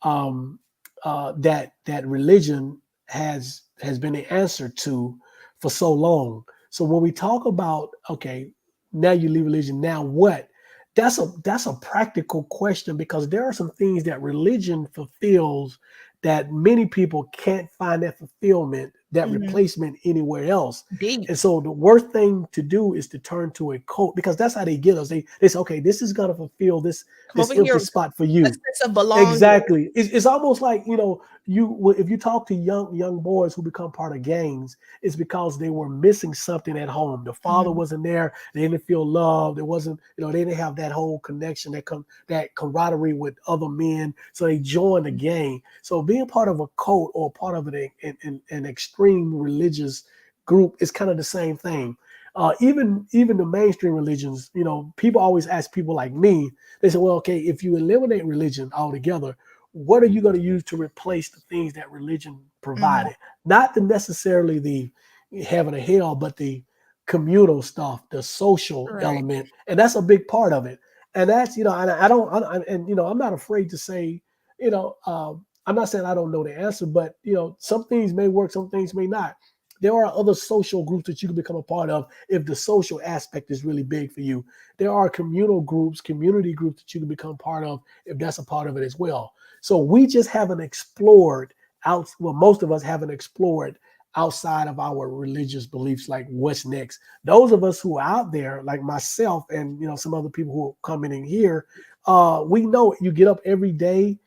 um, that religion has been the answer to for so long. So when we talk about, okay, now you leave religion, now what? That's a practical question, because there are some things that religion fulfills that many people can't find that fulfillment, that
Mhm.
replacement anywhere else.
Deep.
And so the worst thing to do is to turn to a cult, because that's how they get us. They say, okay, this is gonna fulfill this
Come
this
over here,
empty spot for
a
you.
sense of belonging.
Exactly. It's almost like if you talk to young boys who become part of gangs, it's because they were missing something at home. The father
Mhm.
wasn't there. They didn't feel loved. It wasn't they didn't have that whole connection, that camaraderie with other men. So they joined the gang. So being part of a cult or part of an extreme religious group is kind of the same thing. Even the mainstream religions, people always ask people like me. They say, well, okay, if you eliminate religion altogether, what are you going to use to replace the things that religion
Mhm.
provided? Not necessarily the heaven or hell, but the communal stuff, the social
Right.
element, and that's a big part of it. And that's and I don't, and I'm not afraid to say, I'm not saying I don't know the answer, but some things may work, some things may not. There are other social groups that you can become a part of if the social aspect is really big for you. There are communal groups, community groups that you can become part of if that's a part of it as well. So we just haven't explored well, most of us haven't explored outside of our religious beliefs, like what's next. Those of us who are out there, like myself and some other people who are coming in here, we know you get up every day,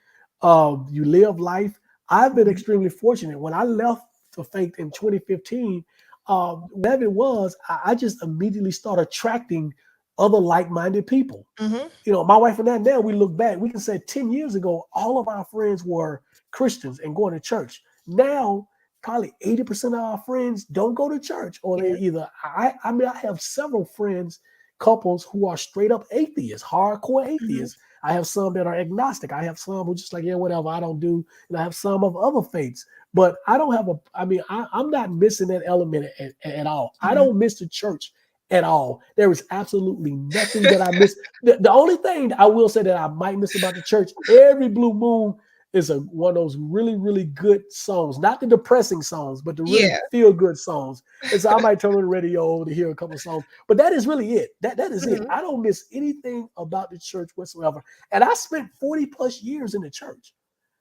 you live life. I've been
Mhm.
extremely fortunate. When I left for faith in 2015, whatever it was, I just immediately started attracting other like-minded people.
Mhm.
My wife and I, now we look back, we can say 10 years ago, all of our friends were Christians and going to church. Now, probably 80% of our friends don't go to church, or they
Yeah.
either, I mean, I have several friends couples who are straight up atheists, hardcore
Mhm.
atheists. I have some that are agnostic. I have some who just like, yeah, whatever, I don't do. And I have some of other faiths. But I don't have a, I mean, I'm not missing that element at all. I
Mhm.
don't miss the church at all. There is absolutely nothing that I miss. The only thing I will say that I might miss about the church, every blue moon is one of those really, really good songs. Not the depressing songs, but the really
Yeah.
feel good songs. And so I might turn on the radio to hear a couple of songs. But that is really it. That is it.
Mhm.
I don't miss anything about the church whatsoever. And I spent 40 plus years in the church.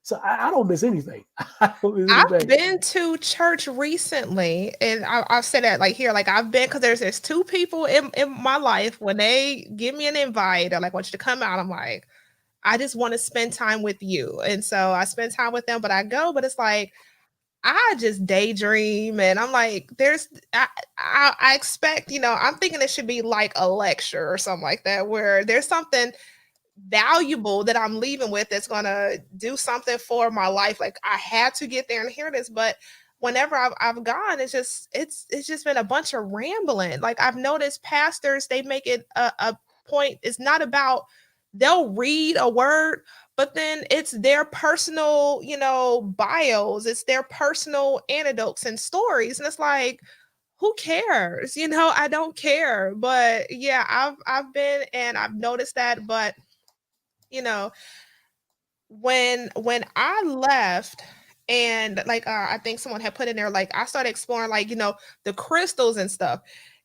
So I don't miss anything. I don't miss
I've
anything.
been to church recently, and I've said that like here, like I've been because there's two people in my life when they give me an invite, or like want you to come out. I'm like, I just want to spend time with you, and so I spend time with them. But I go, but it's like I just daydream, and I'm like, I expect, I'm thinking it should be like a lecture or something like that, where there's something valuable that I'm leaving with that's gonna do something for my life. Like I had to get there and hear this, but whenever I've gone, it's just been a bunch of rambling. Like I've noticed pastors, they make it a point. It's not about they'll read a word, but then it's their personal, bios, it's their personal anecdotes and stories. And it's like, who cares? I don't care. But yeah, I've been and I've noticed that, but you know when I left, and like I think someone had put in there, like I started exploring, like the crystals and stuff.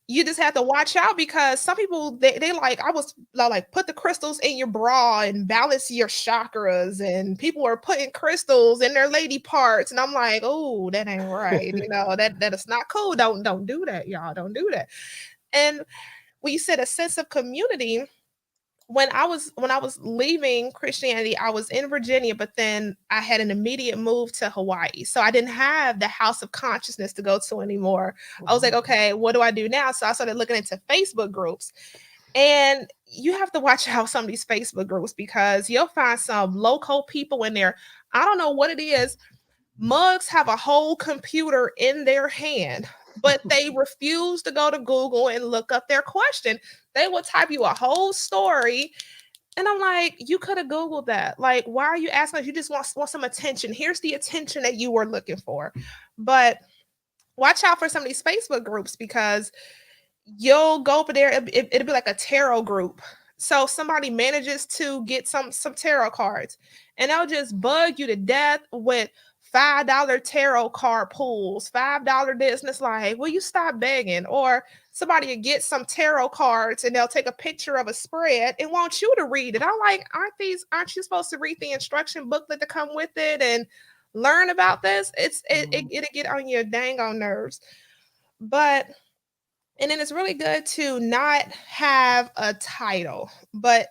You just have to watch out because some people, they like, I was like, put the crystals in your bra and balance your chakras, and people are putting crystals in their lady parts, and I'm like, oh, that ain't right. That is not cool. Don't do that, y'all. Don't do that. And when you said a sense of community, when I was leaving Christianity, I was in Virginia, but then I had an immediate move to Hawaii. So I didn't have the house of consciousness to go to anymore. I was like, okay, what do I do now? So I started looking into Facebook groups. And you have to watch out some of these Facebook groups because you'll find some local people in there. I don't know what it is. Mugs have a whole computer in their hand, but they refuse to go to Google and look up their question. They will type you a whole story, and I'm like, you could have Googled that. Like, why are you asking us? You just want some attention. Here's the attention that you were looking for. But watch out for some of these Facebook groups because you'll go over there. It'll be like a tarot group. So somebody manages to get some tarot cards, and they'll just bug you to death with $5 tarot card pulls, $5 this, and it's like, will you stop begging? Or somebody will get some tarot cards and they'll take a picture of a spread and want you to read it. I'm like, aren't you supposed to read the instruction booklet to come with it and learn about this? It'll get on your dang on nerves. But and then it's really good to not have a title. But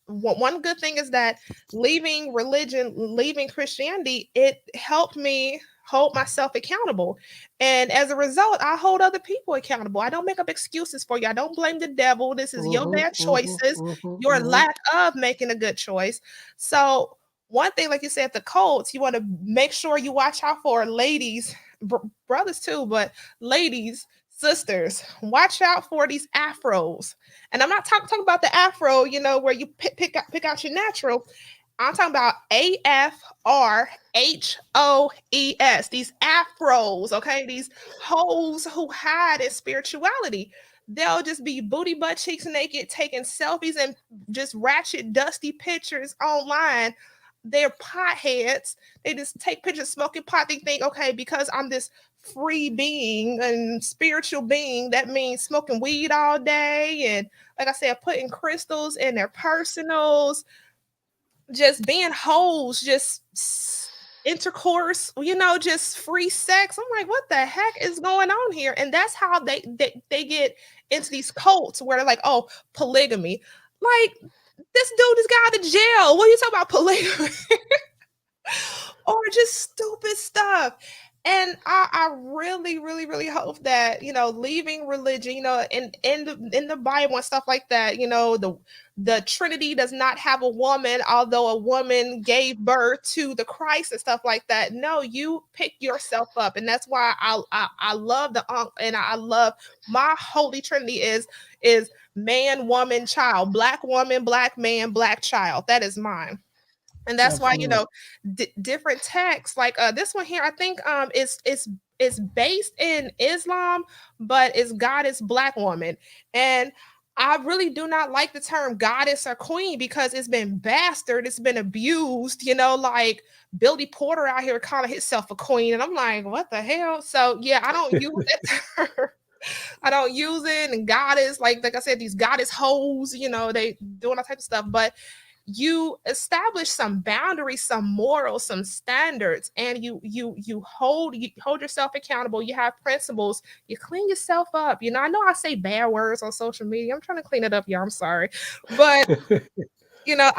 one good thing is that leaving religion, leaving Christianity, it helped me hold myself accountable. And as a result, I hold other people accountable. I don't make up excuses for you. I don't blame the devil. This is your bad choices, your lack of making a good choice. So, one thing, like you said, the cults, you want to make sure you watch out for ladies, brothers too, but ladies, sisters, watch out for these afros. And I'm not talking about the afro, where you pick out your natural. I'm talking about AFRHOES, these afros, okay? These hoes who hide in spirituality. They'll just be booty butt cheeks naked, taking selfies and just ratchet, dusty pictures online. They're potheads. They just take pictures smoking pot. They think, okay, because I'm this free being and spiritual being, that means smoking weed all day, and like I said, putting crystals in their personals, just being hoes, just intercourse, just free sex. I'm like, what the heck is going on here? And that's how they get into these cults where they're like, oh, polygamy. Like, this dude just got out of jail. What are you talking about, polygamy? Or just stupid stuff. And I really, really, really hope that, leaving religion, in the Bible and stuff like that, the Trinity does not have a woman, although a woman gave birth to the Christ and stuff like that. No, you pick yourself up. And that's why I love and I love my Holy Trinity is man, woman, child, black woman, black man, black child. That is mine. And that's why, you
Absolutely.
know, different texts like this one here, I think is based in Islam, but it's goddess black woman. And I really do not like the term goddess or queen because it's been bastard, it's been abused, you know, like Billy Porter out here calling himself a queen, and I'm like, what the hell? So yeah, I don't use that term. I don't use it. And goddess, like I said, these goddess hoes, you know, they doing all type of stuff. But you establish some boundaries, some morals, some standards, and you hold yourself accountable. You have principles. You clean yourself up. You know, I know I say bad words on social media. I'm trying to clean it up, y'all. I'm sorry, but you know,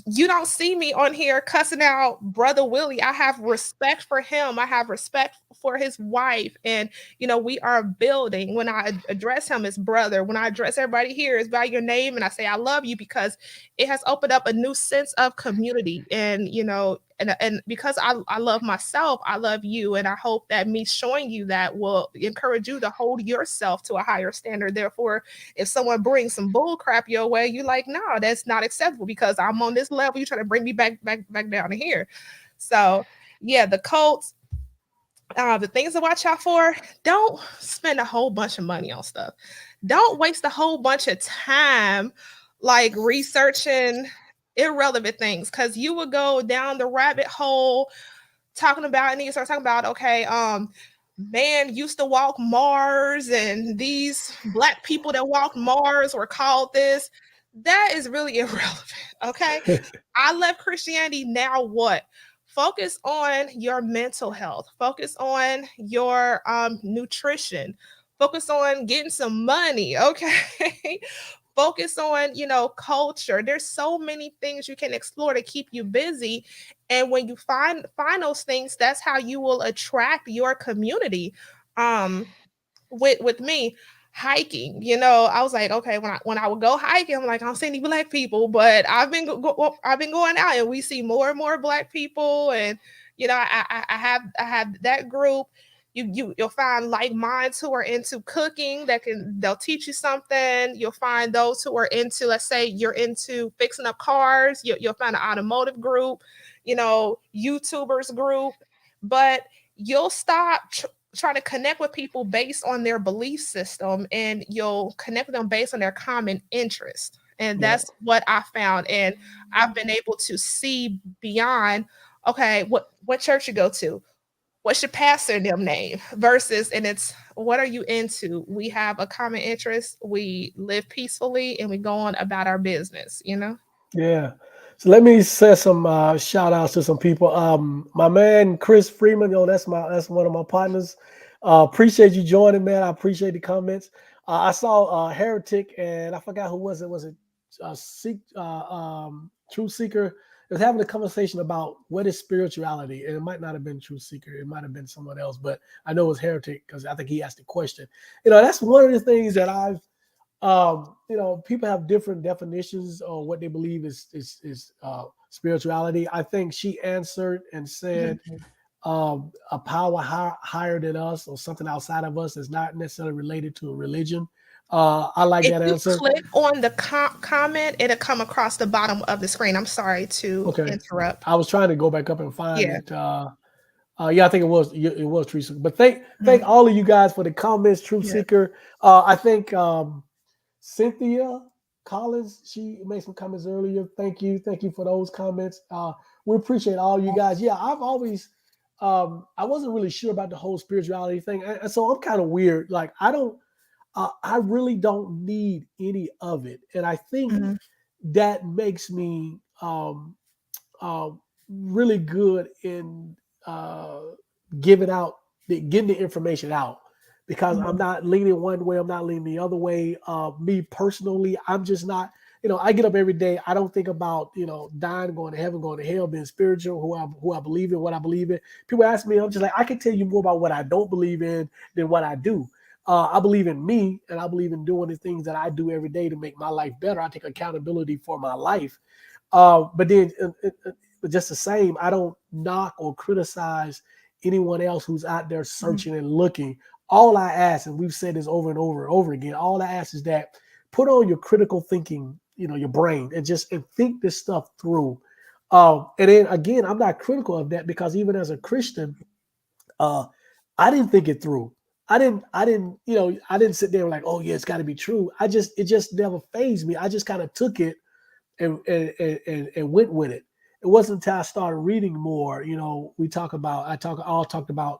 you don't see me on here cussing out brother Willie. I have respect for him. I have respect for his wife, and you know, we are building. When I address him as brother, when I address everybody here is by your name, and I say I love you because it has opened up a new sense of community, and you know. And because I love myself, I love you. And I hope that me showing you that will encourage you to hold yourself to a higher standard. Therefore, if someone brings some bull crap your way, you like, no, that's not acceptable because I'm on this level. You trying to bring me back down to here. So yeah, the cults, the things to watch out for, don't spend a whole bunch of money on stuff. Don't waste a whole bunch of time like researching irrelevant things because you will go down the rabbit hole talking about, and then you start talking about, okay, man used to walk Mars, and these black people that walked Mars were called this. That is really irrelevant. Okay. I left Christianity. Now what? Focus on your mental health. Focus on your nutrition. Focus on getting some money. Okay. Focus on, you know, culture. There's so many things you can explore to keep you busy, and when you find those things, that's how you will attract your community. um with me, hiking, you know, I was like, okay, when I would go hiking, I'm like, I don't see any black people, but I've been going out, and we see more and more black people. And you know, I have that group. You'll find like minds who are into cooking, they'll teach you something. You'll find those who are into, let's say you're into fixing up cars, you'll find an automotive group, you know, YouTubers group. But you'll stop trying to connect with people based on their belief system, and you'll connect with them based on their common interest. And
Yeah.
that's what I found. And I've been able to see beyond, okay, what church you go to, what's your pastor and them name, versus, and it's what are you into? We have a common interest, we live peacefully, and we go on about our business, you know?
Yeah. So let me say some shout outs to some people. My man Chris Freeman, yo, that's one of my partners. Appreciate you joining, man. I appreciate the comments. I saw Heretic, and I forgot who was it. Was it True Seeker? Was having a conversation about what is spirituality, and it might not have been True Seeker. It might have been someone else, but I know it was Heretic because I think he asked the question. You know, that's one of the things that I've you know, people have different definitions of what they believe is spirituality. I think she answered and said
Mhm.
a power higher than us or something outside of us is not necessarily related to a religion. I like
If
that
you
answer.
click on the comment, it'll come across the bottom of the screen. I'm sorry to
Okay,
interrupt.
I was trying to go back up and find
Yeah.
it. Yeah, I think it was True Seeker. But thank
Mhm.
all of you guys for the comments, Truth
Yeah.
Seeker. I think Cynthia Collins, she made some comments earlier. Thank you for those comments. We appreciate all you guys. Yeah, I've always, I wasn't really sure about the whole spirituality thing, and so I'm kind of weird. Like I really don't need any of it, and I think
Mhm.
that makes me uh, really good in uh, giving out getting the information out because I'm
Mhm.
not leaning one way, I'm not leaning the other way. Me personally, I'm just not. You know, I get up every day. I don't think about dying, going to heaven, going to hell, being spiritual, who I believe in, what I believe in. People ask me, I'm just like I can tell you more about what I don't believe in than what I do. I believe in me, and I believe in doing the things that I do every day to make my life better. I take accountability for my life. But then, but just the same, I don't knock or criticize anyone else who's out there
Mhm.
searching and looking. All I ask, and we've said this over and over and over again, all I ask is that put on your critical thinking, your brain, and think this stuff through. And then again, I'm not critical of that because even as a Christian, uh, I didn't think it through. I didn't sit there like, oh yeah, it's got to be true. It just never phased me. I just kind of took it and went with it. It wasn't until I started reading more. I talked about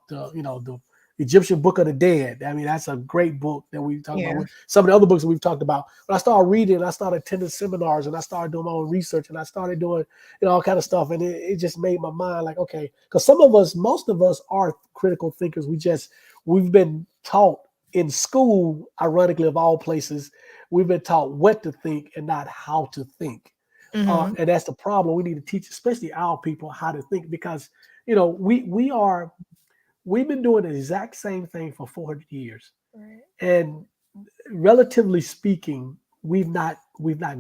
the Egyptian Book of the Dead. I mean, that's a great book that we talk
Yeah.
about. Some of the other books that we've talked about. But I started reading, I started attending seminars, and I started doing my own research, and I started doing all kind of stuff, and it just made my mind like, okay, because most of us are critical thinkers. We've been taught in school, ironically of all places, we've been taught what to think and not how to think.
Mm-hmm.
And that's the problem. We need to teach, especially our people, how to think because we've been doing the exact same thing for 400 years,
Right.
and relatively speaking, we've not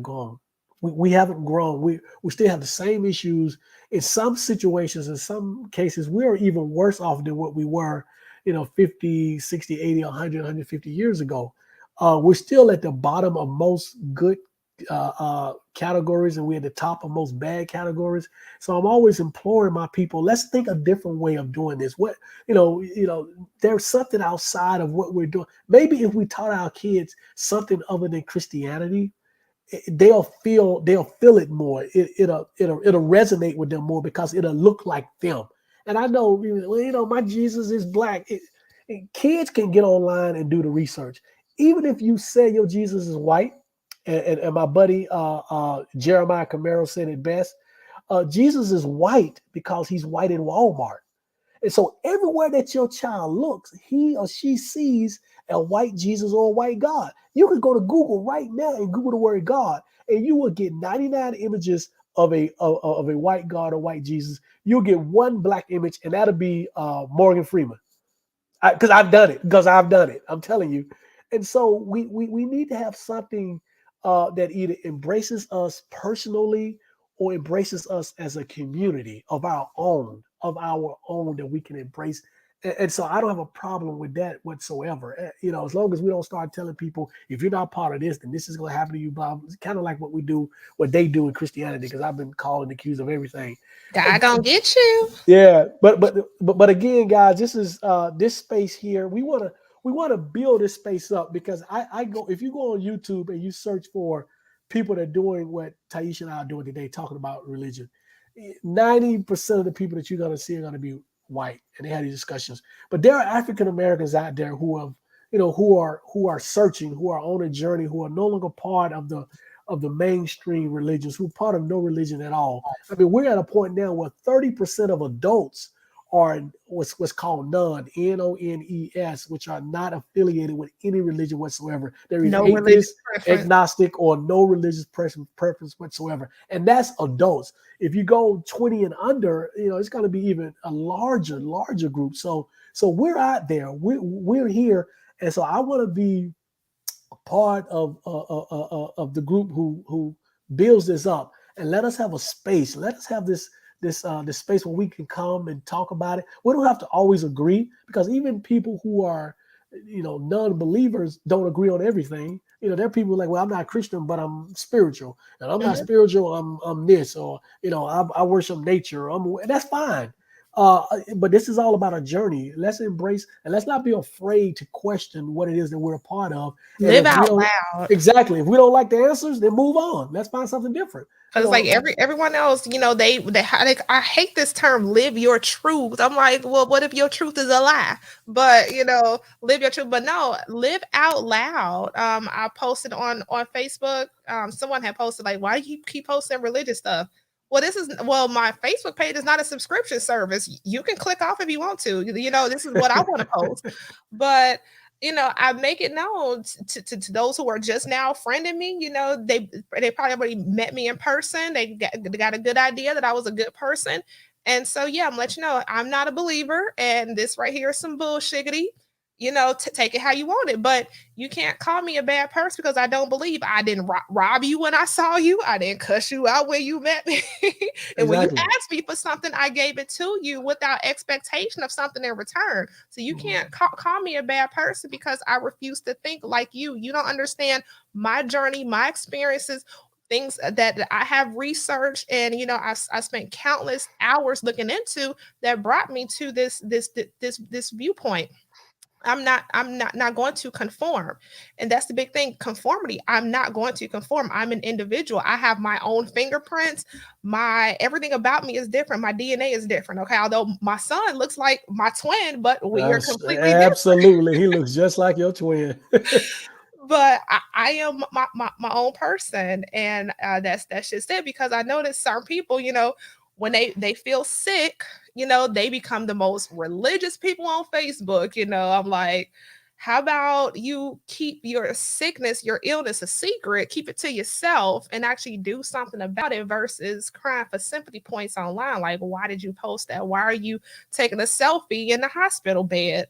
gone. We haven't grown. We still have the same issues. In some situations, in some cases, we are even worse off than what we were, 50, 60, 80, 100, 150 years ago. We're still at the bottom of most good categories, and we're at the top of most bad categories. So I'm always imploring my people, let's think a different way of doing this. There's something outside of what we're doing. Maybe if we taught our kids something other than Christianity, they'll feel it more. It'll resonate with them more because it'll look like them. And I know, my Jesus is black. Kids can get online and do the research. Even if you say your Jesus is white, and my buddy Jeremiah Camaro said it best. Jesus is white because he's white in Walmart. And so everywhere that your child looks, he or she sees a white Jesus or a white God. You can go to Google right now and Google the word God, and you will get 99 images of a white God or white Jesus. You'll get one black image, and that'll be Morgan Freeman. Because I've done it. Because I've done it. I'm telling you. And so we need to have something that either embraces us personally or embraces us as a community of our own that we can embrace. And so I don't have a problem with that whatsoever. As long as we don't start telling people, if you're not part of this, then this is going to happen to you, Bob. It's kind of like what they do in Christianity, because I've been called and accused of everything.
God gonna get you.
Yeah, but again, guys, this is this space here. We want to build this space up because I go if you go on YouTube and you search for people that are doing what Tieesha and I are doing today, talking about religion, 90% of the people that you're gonna see are gonna be white, and they have these discussions. But there are African Americans out there who are searching, who are on a journey, who are no longer part of the mainstream religions, who are part of no religion at all. I mean, we're at a point now where 30% of adults are what's called NONES, which are not affiliated with any religion whatsoever. They're either
No religious
atheist,
preference.
agnostic, or no religious preference whatsoever. And that's adults. If you go 20 and under, it's going to be even a larger group. So we're out there. We're here, and so I want to be part of the group who builds this up, and let us have a space. Let us have this space where we can come and talk about it. We don't have to always agree, because even people who are non-believers don't agree on everything. There are people like, well, I'm not Christian, but I'm spiritual, and I'm not
Mhm.
spiritual. I'm this, or I worship nature. And that's fine. But this is all about a journey. Let's embrace, and let's not be afraid to question what it is that we're a part of. And
Live
if we
out
don't
loud.
exactly, if we don't like the answers, then move on. Let's find something different.
Cause it's like everyone else, I hate this term, live your truth. I'm like, well, what if your truth is a lie? But live your truth. But no, live out loud. I posted on Facebook. Someone had posted like, why do you keep posting religious stuff? My Facebook page is not a subscription service. You can click off if you want to. This is what I want to post. But I make it known to those who are just now friending me. They probably already met me in person. They got a good idea that I was a good person. And so, yeah, I'm letting you know I'm not a believer, and this right here is some bullshiggity. take it how you want it. But you can't call me a bad person because I don't believe I didn't rob you when I saw you. I didn't cuss you out when you met me. And when you
Exactly.
asked me for something, I gave it to you without expectation of something in return. So you can't call me a bad person because I refuse to think like you. You don't understand my journey, my experiences, things that I have researched, and I spent countless hours looking into that brought me to this viewpoint. I'm not going to conform. And that's the big thing, conformity. I'm not going to conform. I'm an individual. I have my own fingerprints. My everything about me is different. My DNA is different. Okay. Although my son looks like my twin, but we are completely different.
Absolutely. He looks just like your twin.
But I am my own person, and that's just it. Because I notice certain people, when they feel sick, they become the most religious people on Facebook. I'm like, how about you keep your sickness, your illness a secret, keep it to yourself, and actually do something about it versus crying for sympathy points online. Like, why did you post that? Why are you taking a selfie in the hospital bed?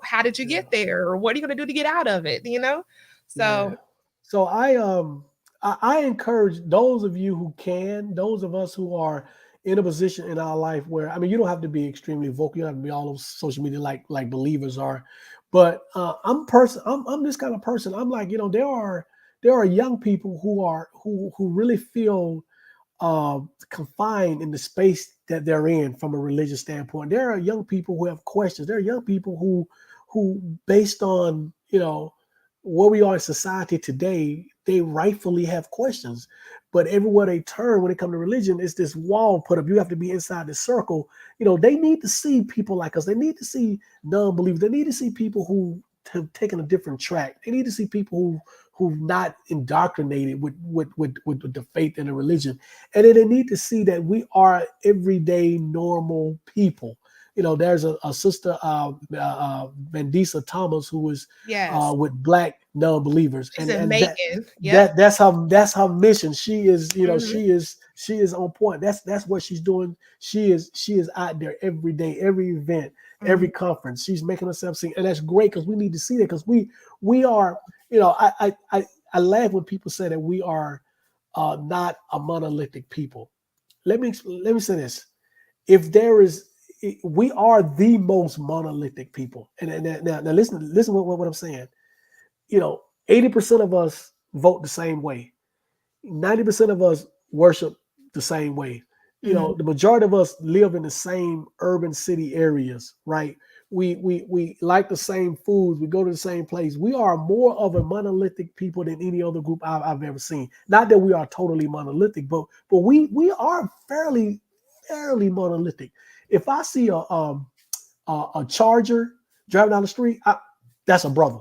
How did you
Yeah.
get there? Or what are you going to do to get out of it?
Yeah.
So,
So I encourage those of you who can, those of us who are in a position in our life where, I mean, you don't have to be extremely vocal, you don't have to be all over social media like believers are, but I'm this kind of person. I'm like, there are young people who really feel confined in the space that they're in from a religious standpoint. There are young people who have questions. There are young people who based on where we are in society today, they rightfully have questions. But everywhere they turn when it comes to religion, it's this wall put up. You have to be inside the circle. They need to see people like us. They need to see non-believers. They need to see people who have taken a different track. They need to see people who've not indoctrinated with the faith and the religion. And then they need to see that we are everyday normal people. There's a sister, Mandisa Thomas, who was
yes,
with Black non-believers,
she's
and
in
and that
Macon. Yep.
that that's her mission. She is,
Hmm.
she is on point. That's what she's doing. She is out there every day, every event,
Hmm.
every conference. She's making herself sing, and that's great because we need to see that because we are, I laugh when people say that we are not a monolithic people. Let me say this: if there is, we are the most monolithic people. And now listen what I'm saying. 80% of us vote the same way. 90% of us worship the same way.
Hmm.
The majority of us live in the same urban city areas, right? We like the same foods. We go to the same place. We are more of a monolithic people than any other group I've ever seen. Not that we are totally monolithic, but we are fairly monolithic. If I see a Charger driving down the street, that's a brother.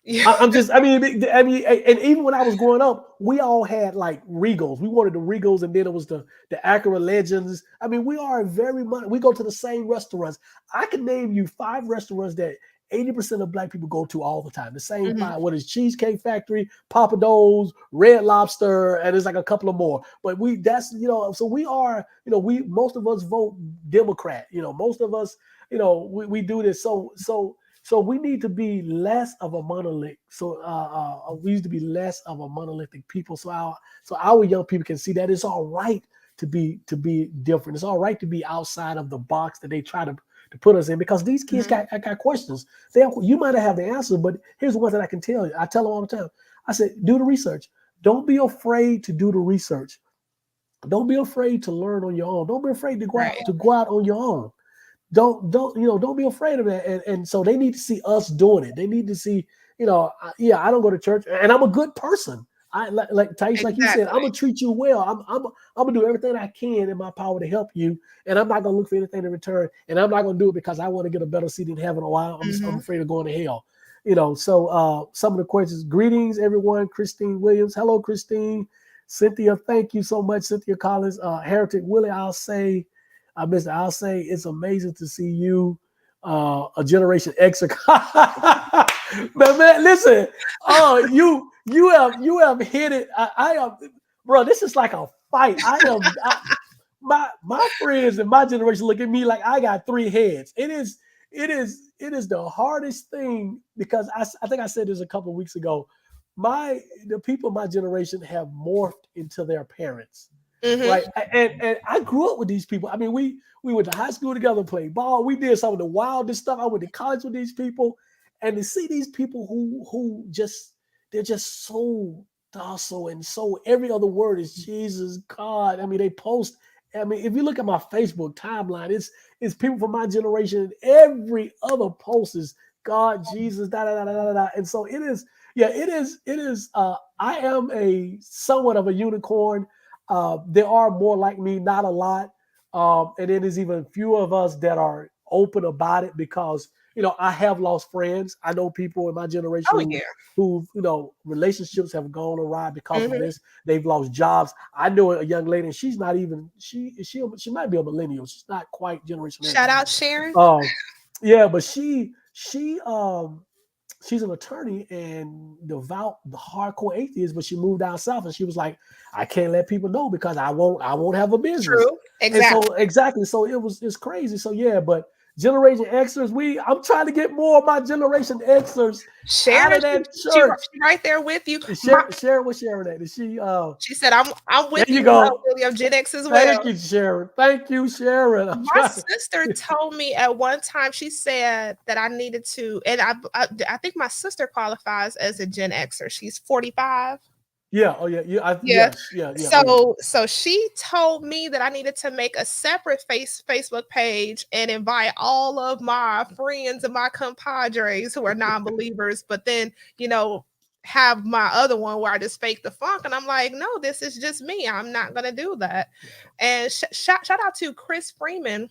Yeah.
I'm just, I mean, and even when I was growing up, we all had like Regals. We wanted the Regals, and then it was the Acura Legends. I mean, we are very much. We go to the same restaurants. I can name you 5 restaurants that 80% of Black people go to all the time. The same
Hmm.
five. What is Cheesecake Factory, Papa Do's, Red Lobster, and there's like a couple of more. But so we are, we most of us vote Democrat. Most of us, we do this. So we need to be less of a monolith. So we need to be less of a monolithic people. So our young people can see that it's all right to be different. It's all right to be outside of the box that they try to put us in. Because these kids
Hmm.
got questions. You might not have the answer, but here's one that I can tell you. I tell them all the time. I said, do the research. Don't be afraid to do the research. Don't be afraid to learn on your own. Don't be afraid to
Right.
go out on your own. Don't be afraid of that. And so they need to see us doing it. They need to see, yeah, I don't go to church and I'm a good person. I like Tiesh, like you said, I'm
Exactly.
gonna treat you well. I'm gonna do everything I can in my power to help you, and I'm not gonna look for anything in return. And I'm not gonna do it because I want to get a better seat in heaven, or I'm
Hmm.
afraid of going to hell. So some of the questions. Greetings, everyone. Christine Williams, hello, Christine. Cynthia, thank you so much, Cynthia Collins. Heretic Willie, I'll say it's amazing to see you, a Generation Xer. But man, listen, you have hit it. I am, bro. This is like a fight. My friends in my generation look at me like I got 3 heads. It is it is the hardest thing because I think I said this a couple of weeks ago. The people of my generation have morphed into their parents,
Mm-hmm.
right? And I grew up with these people. I mean, we went to high school together, played ball. We did some of the wildest stuff. I went to college with these people, and to see these people who just they're just so docile and so every other word is Jesus, God. I mean, they post. I mean, if you look at my Facebook timeline, it's people from my generation. And every other post is God, Jesus, da da da da da da. And so it is. Yeah, it is. It is. I am a somewhat of a unicorn. There are more like me, not a lot. And it is even fewer of us that are open about it because I have lost friends. I know people in my generation
Oh yeah.
who relationships have gone awry because of
Mm-hmm.
this. They've lost jobs. I know a young lady, and she's not even she might be a millennial. She's not quite Generation X.
Shout out Sharon.
Um, yeah, but she's an attorney and devout, the hardcore atheist, but she moved down south and she was like, I can't let people know because I won't have a business.
True.
And so
Exactly.
exactly, so it's crazy. So yeah, but Generation Xers, I'm trying to get more of my Generation Xers out
Sharon,
of that
she
church.
right there with you.
Share with Sharon that. Is she
She said, I'm
there
with
you
you,
go.
William Gen X as well.
Thank you, Sharon. Thank you, Sharon. I'm
My
trying.
sister told me at one time, she said that I needed to, and I think my sister qualifies as a Gen Xer. She's 45.
Yeah, oh yeah,
Yeah.
yeah, oh yeah.
So she told me that I needed to make a separate Facebook page and invite all of my friends and my compadres who are non-believers, but then, have my other one where I just fake the funk. And I'm like, no, this is just me. I'm not gonna do that.
Yeah.
And shout out to Chris Freeman.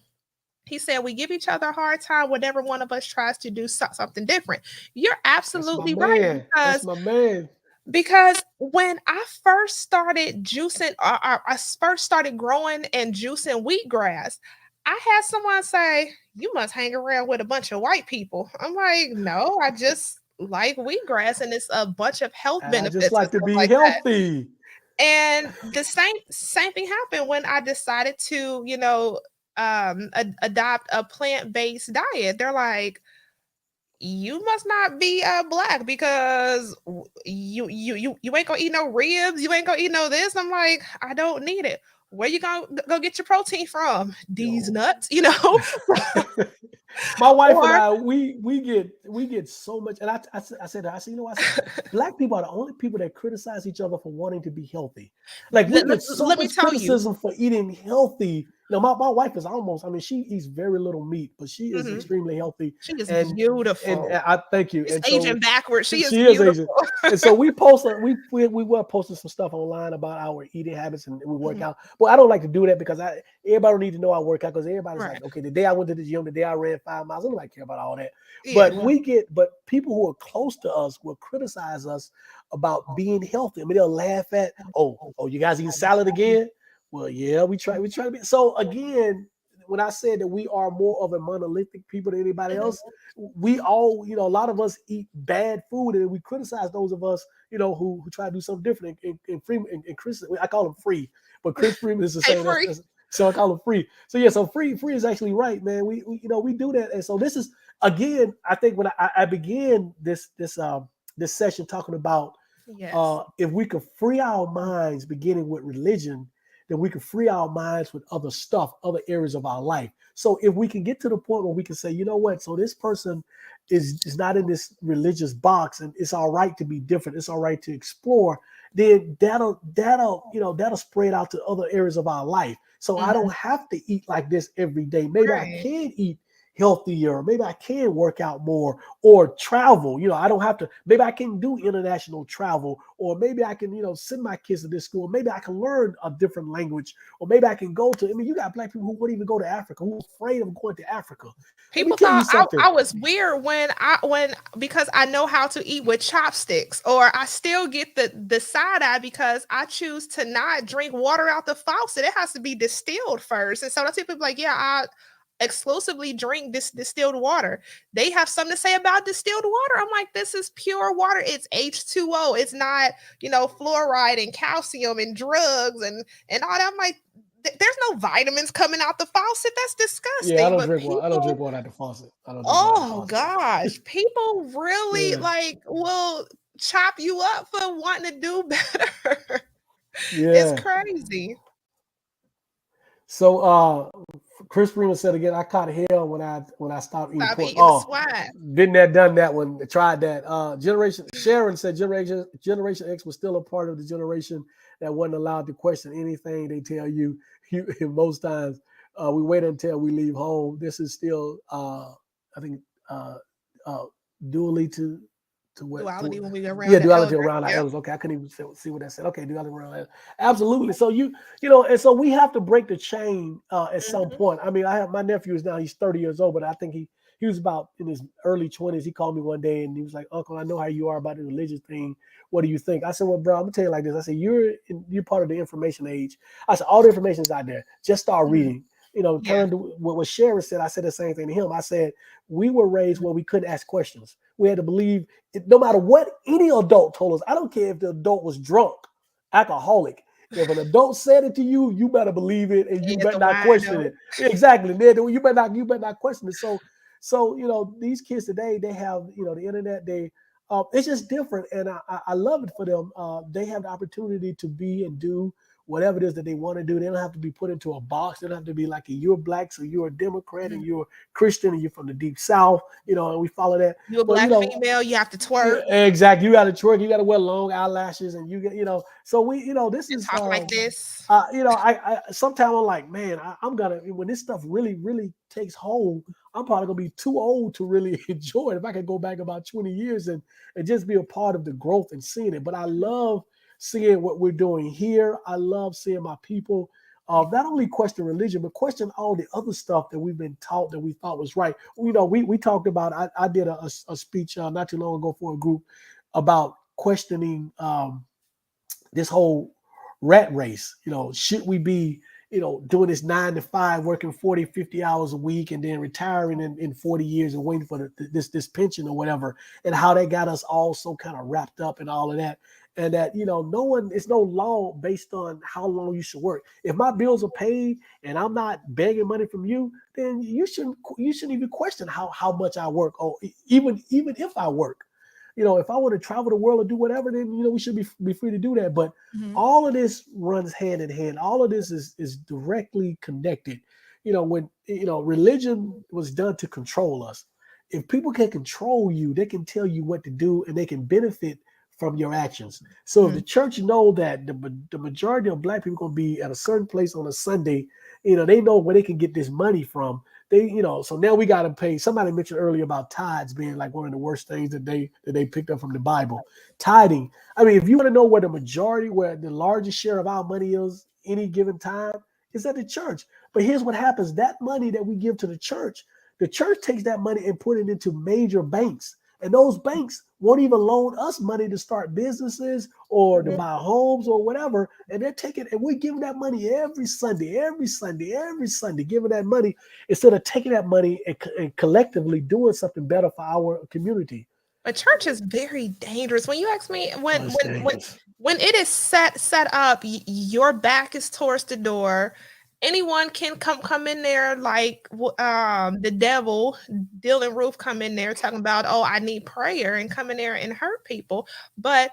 He said, we give each other a hard time whenever one of us tries to do something different. You're
That's my
absolutely right
man. That's my man.
because when I first started juicing, or I first started growing and juicing wheatgrass, I had someone say, "You must hang around with a bunch of white people." I'm like, "No, I just like wheatgrass, and it's a bunch of health
And I just
benefits and
like to
stuff
be
like that."
healthy.
And the same thing happened when I decided to, adopt a plant based diet. They're like, you must not be black because you ain't gonna eat no ribs, you ain't gonna eat no this. I'm like, I don't need it. Where you gonna go get your protein from? These
Yo.
nuts, you know?
My wife and
Or
I, we get so much, and I said, I said, black people are the only people that criticize each other for wanting to be healthy. Like we get so
let me
much
tell you.
criticism for eating healthy. My wife is almost, I mean, she eats very little meat, but she is
Mhm.
extremely healthy.
She is
And
beautiful.
I thank you.
She's
And
aging
so
backwards. She is
she is Asian.
beautiful.
And so we were posting some stuff online about our eating habits and we work
Mhm.
out. Well, I don't like to do that because everybody don't need to know I work out because everybody's
Right.
like, okay, the day I went to the gym, the day I ran 5 miles, I don't like care about all that.
Yeah.
But people who are close to us will criticize us about being healthy. I mean, they'll laugh at, oh, you guys eating salad again? Well, yeah, we try to be. So again, when I said that we are more of a monolithic people than anybody
Mhm.
else, we all, a lot of us eat bad food and we criticize those of us, who try to do something different. And Freeman and Chris, I call him Free, but Chris Freeman is the
Hey,
same.
free.
So I call him Free. So yeah, so Free is actually right, man. We do that, and so this is again. I think when I began this session talking about
Yes.
if we could free our minds, beginning with religion, then we can free our minds with other stuff, other areas of our life. So if we can get to the point where we can say, you know what, so this person is not in this religious box, and it's all right to be different. It's all right to explore. Then that'll spread out to other areas of our life. So I
Mhm.
don't have to eat like this every day. Maybe I
Right.
can eat healthier. Maybe I can work out more or travel. I don't have to. Maybe I can do international travel, or maybe I can, send my kids to this school. Maybe I can learn a different language, or maybe I can go to. I mean, you got black people who wouldn't even go to Africa, who are afraid of going to Africa. Let me
People
tell you
thought
something.
I was weird when because I know how to eat with chopsticks, or I still get the side eye because I choose to not drink water out the faucet. It has to be distilled first, and so that's people like, yeah, I exclusively drink this distilled water. They have something to say about distilled water. I'm like, this is pure water. It's H2O. It's not, fluoride and calcium and drugs and all that. I'm like, there's no vitamins coming out the faucet. That's
Yeah, I
disgusting.
don't
But
drink water. I don't drink
people,
water at the faucet. I don't drink water at the
oh
faucet.
gosh, people really
Yeah,
like will chop you up for wanting to do better. It's
yeah.
crazy.
So Chris Freeman said again, I caught hell when I stopped eating
Stop
pork.
eating the
Oh,
swine.
been there, done that one, tried that. Generation Sharon said Generation X was still a part of the generation that wasn't allowed to question anything they tell you. Most times, we wait until we leave home. This is still, I think, uh, uh, dually to what
Duality
to
when we go around
yeah,
the
duality
elder.
around our
Yep.
elders. Okay, I couldn't even see what that said. Okay, duality around our elders. Absolutely. So you know, and so we have to break the chain at some
Mhm.
point. I mean, I have my nephew is now he's 30 years old, but I think he was about in his early 20s. He called me one day and he was like, "Uncle, I know how you are about the religious thing. What do you think?" I said, "Well, bro, I'm gonna tell you like this. I said, you're part of the information age. I said, all the information is out there. Just start
Mhm.
reading. You know,
Yeah.
turn to what Sharon said. I said the same thing to him. I said, we were raised where we couldn't ask questions. We had to believe it, no matter what any adult told us. I don't care if the adult was drunk, alcoholic. If an adult said it to you, you better believe it and you
Head
better
the
not
wine
question
though.
it. Exactly. You better not question it. So these kids today, they have the internet. It's just different, and I love it for them. They have the opportunity to be and do whatever it is that they want to do. They don't have to be put into a box. They don't have to be like you're black, so you're a Democrat, and
Mhm.
you're Christian, and you're from the deep South. And we follow that.
You a
But
black female, you have to
yeah,
twerk
exactly. You got to twerk. You got to wear long eyelashes, and So this
and
is
talk like this.
I sometimes I'm like, man, I'm gonna when this stuff really takes hold, I'm probably gonna be too old to really enjoy it. If I could go back about 20 years and just be a part of the growth and seeing it. But I love seeing what we're doing here. I love seeing my people not only question religion, but question all the other stuff that we've been taught that we thought was right. We talked about. I did a speech not too long ago for a group about questioning this whole rat race. Should we be, doing this 9 to 5, working 40, 50 hours a week and then retiring in 40 years and waiting for this pension or whatever, and how that got us all so kind of wrapped up in all of that. And that, it's no law based on how long you should work. If my bills are paid and I'm not begging money from you, then you shouldn't even question how much I work, or even if I work. If I want to travel the world or do whatever, then we should be free to do that. But
Mhm.
all of this runs hand in hand. All of this is directly connected. When religion was done to control us. If people can control you, they can tell you what to do and they can benefit from your actions. So if the
Mhm.
church know that the majority of black people are going to be at a certain place on a Sunday, they know where they can get this money from. So now we got to pay. Somebody mentioned earlier about tithes being like one of the worst things that they picked up from the Bible. Tithing. I mean, if you want to know where the largest share of our money is any given time, is at the church. But here's what happens: that money that we give to the church takes that money and put it into major banks. And those banks won't even loan us money to start businesses or to
Mhm.
buy homes or whatever. And they're taking, and we're giving that money every Sunday, giving that money instead of taking that money and collectively doing something better for our community.
A church is very dangerous. When you ask me,
Oh,
when
it's
when when
dangerous.
when it is set up, your back is towards the door. Anyone can come in there like the devil, Dylan Roof come in there talking about, oh, I need prayer, and come in there and hurt people. But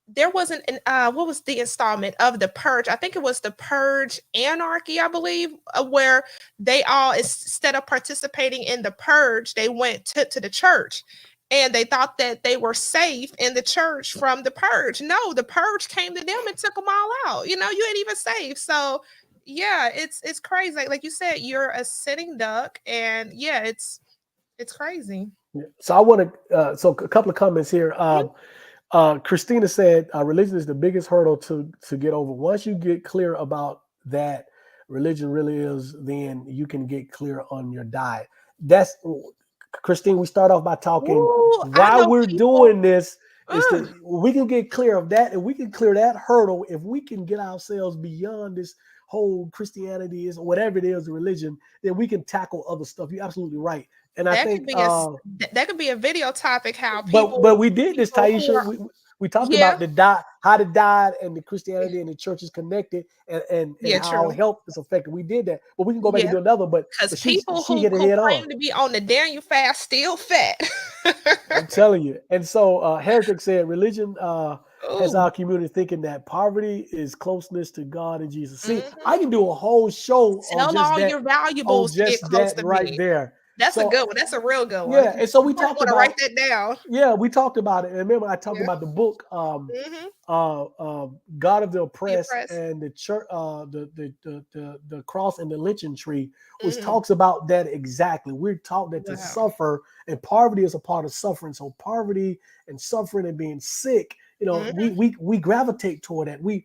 there wasn't an what was the installment of the Purge? I think it was the Purge Anarchy, I believe, where they all, instead of participating in the Purge, they went to the church, and they thought that they were safe in the church from the Purge. No, the Purge came to them and took them all out. You ain't even safe. So yeah, it's crazy. Like you said, you're a sitting duck, and yeah, it's crazy.
So I want to. So a couple of comments here.
Mhm.
Christina said, religion is the biggest hurdle to get over. Once you get clear about that religion really is, then you can get clear on your diet. That's Christine. We start off by talking
Ooh, I
why
know
we're
people.
doing this is
Ugh.
to we can get clear of that, and we can clear that hurdle if we can get ourselves beyond this whole Christianity is whatever it is, the religion. Then we can tackle other stuff. You're absolutely right, and I
That
think.
could be that could be a video topic. How
But
people
we did this,
people who
Taisha.
are
We talked
Yeah.
about the die, how the died and the Christianity and the church is connected, and
Yeah,
how
true.
health is affected. We did that, but we can go back and
Yeah.
do another. But
Because people
she
who
hit it head on.
claim to be on the Daniel fast still fat.
I'm telling you. And so Heretic said religion has
Ooh.
our community thinking that poverty is closeness to God and Jesus. See, I
Hmm.
can do a whole show
Sell all your
on
valuables to get
just
close
that
to
right
me.
there.
That's a
So
good one. That's a real good one.
yeah, and so we
I
talked
want to write
about
that down.
we talked about it. And remember, I talked
Yeah.
about the book
Hmm.
God of the
The
Oppressed
oppressed.
and the church, the cross and the lynching tree, which
Hmm.
talks about that exactly. We're taught that to
Wow.
suffer, and poverty is a part of suffering. So poverty and suffering and being sick,
Hmm.
we gravitate toward that. We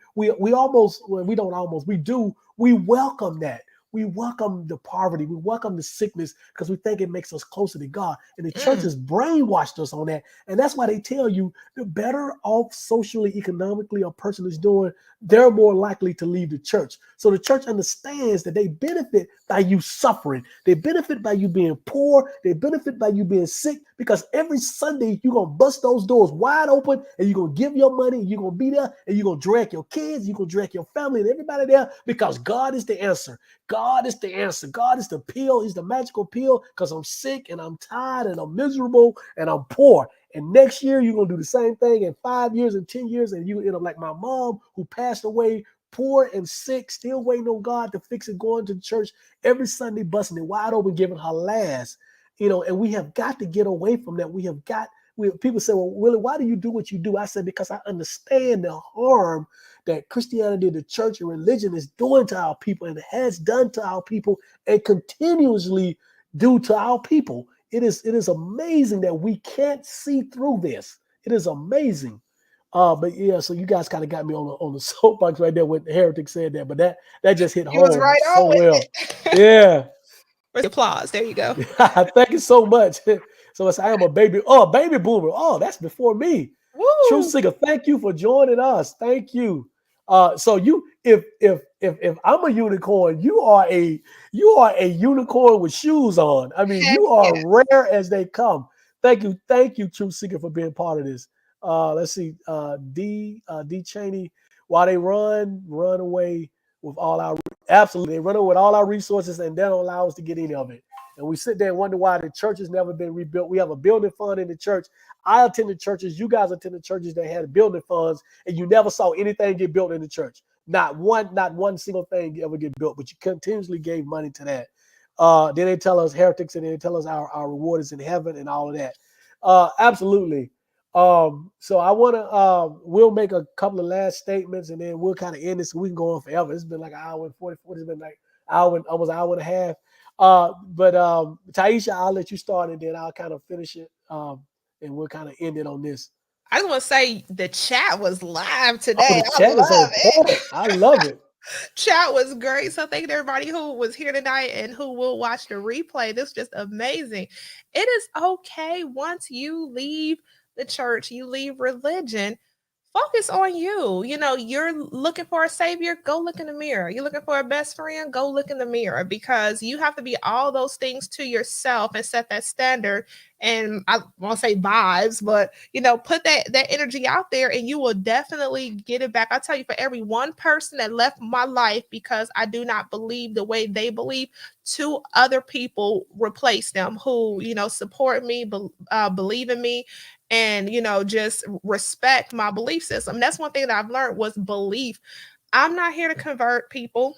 almost, well, we don't almost, we do. We welcome that. We welcome the poverty. We welcome the sickness because we think it makes us closer to God. And the church
Mm.
has brainwashed us on that. And that's why they tell you the better off socially, economically a person is doing, they're more likely to leave the church. So the church understands that they benefit by you suffering. They benefit by you being poor. They benefit by you being sick because every Sunday you're going to bust those doors wide open and you're going to give your money. And you're going to be there and you're going to drag your kids. You're going to drag your family and everybody there because God is the answer. God is the answer. God is the pill. He's the magical pill because I'm sick and I'm tired and I'm miserable and I'm poor. And next year, you're going to do the same thing in 5 years and 10 years. And you end up like my mom who passed away, poor and sick, still waiting on God to fix it, going to the church every Sunday, busting it wide open, giving her last. And we have got to get away from that. People say, well, Willie, why do you do what you do? I said, because I understand the harm that Christianity, the church, and religion is doing to our people and has done to our people and continuously do to our people. It is amazing that we can't see through this. It is amazing. But yeah, so you guys kind of got me on the soapbox right there when the heretic said that, but that just hit
You was
home
right
so
on with
well.
it.
Yeah.
Where's the applause? There you go.
Thank you so much. So it's I am a baby. Oh, baby boomer. Oh, that's before me. True
Woo!
Singer, thank you for joining us. Thank you. So you, if I'm a unicorn, you are a unicorn with shoes on. I mean,
Heck
you are
yeah.
rare as they come. Thank you, True Seeker, for being part of this. Let's see, D Cheney, while they run away with all our absolutely, they run away with all our resources and they don't allow us to get any of it. And we sit there and wonder why the church has never been rebuilt. We have a building fund in the church. I attended churches, you guys attended churches that had building funds, and you never saw anything get built in the church. Not one single thing ever get built, but you continuously gave money to that. Then they tell us heretics, and then they tell us our reward is in heaven and all of that. Absolutely. So I want to we'll make a couple of last statements and then we'll kind of end this so we can go on forever. It's been like an hour and 40. It's been like almost an hour and a half. But Tieesha, I'll let you start and then I'll kind of finish it. And we'll kind of end it on this.
I just want to say the chat was live
Oh,
today.
the
I
chat is
love
on
it.
point. I love it.
Chat was great. So thank you to everybody who was here tonight and who will watch the replay. This is just amazing. It is okay once you leave the church, you leave religion. Focus on you. You're looking for a savior, go look in the mirror. You're looking for a best friend, go look in the mirror because you have to be all those things to yourself and set that standard. And I won't say vibes, but put that energy out there and you will definitely get it back. I tell you, for every one person that left my life because I do not believe the way they believe, two other people replace them who, support me, believe in me, and just respect my belief system. That's one thing that I've learned was belief. I'm not here to convert people.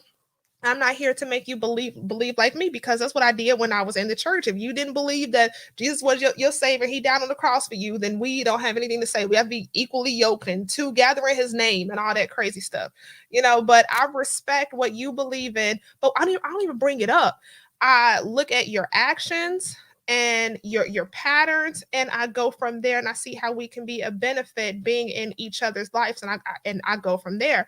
I'm not here to make you believe like me because that's what I did when I was in the church. If you didn't believe that Jesus was your savior, he died on the cross for you, then we don't have anything to say. We have to be equally yoked and together in his name and all that crazy stuff. But I respect what you believe in, but I don't even bring it up. I look at your actions and your patterns and I go from there and I see how we can be a benefit being in each other's lives and I go from there.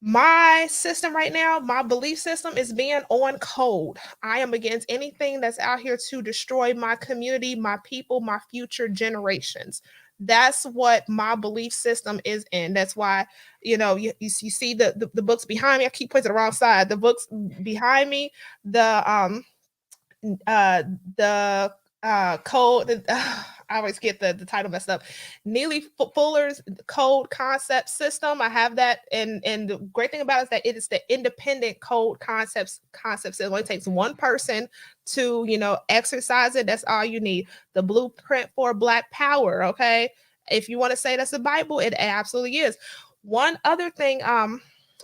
My system right now, my belief system is being on code. I am against anything that's out here to destroy my community, my people, my future generations. That's what my belief system is in. That's why, you see the books behind me. I keep putting it the wrong side. The books behind me, the uh the code I always get the title messed up. Neely Fuller's Code Concept System. I have that, and the great thing about it is that it is the independent code concepts. It only takes one person to exercise it. That's all you need. The blueprint for Black Power. Okay, if you want to say that's the Bible, it absolutely is. One other thing,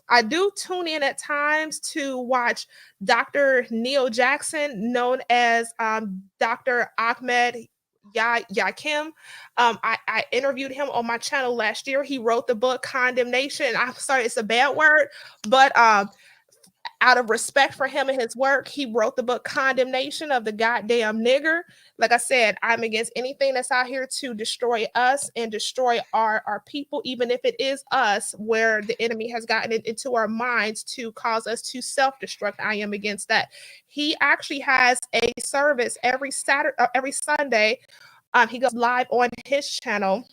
I do tune in at times to watch Dr. Neil Jackson, known as Dr. Ahmed Yakim. I interviewed him on my channel last year. He wrote the book Condemnation. I'm sorry, it's a bad word, but out of respect for him and his work, he wrote the book Condemnation of the Goddamn Nigger. Like I said, I'm against anything that's out here to destroy us and destroy our people, even if it is us, where the enemy has gotten it into our minds to cause us to self-destruct. I am against that. He actually has a service every Saturday, every Sunday. He goes live on his channel,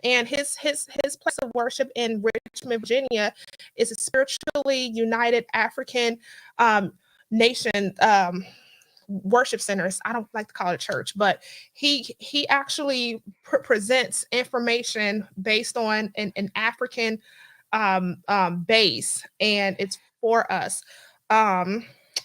and his place of worship in Richmond, Virginia, is a spiritually united African nation worship centers. I don't like to call it a church, but he actually presents information based on an African base, and it's for us.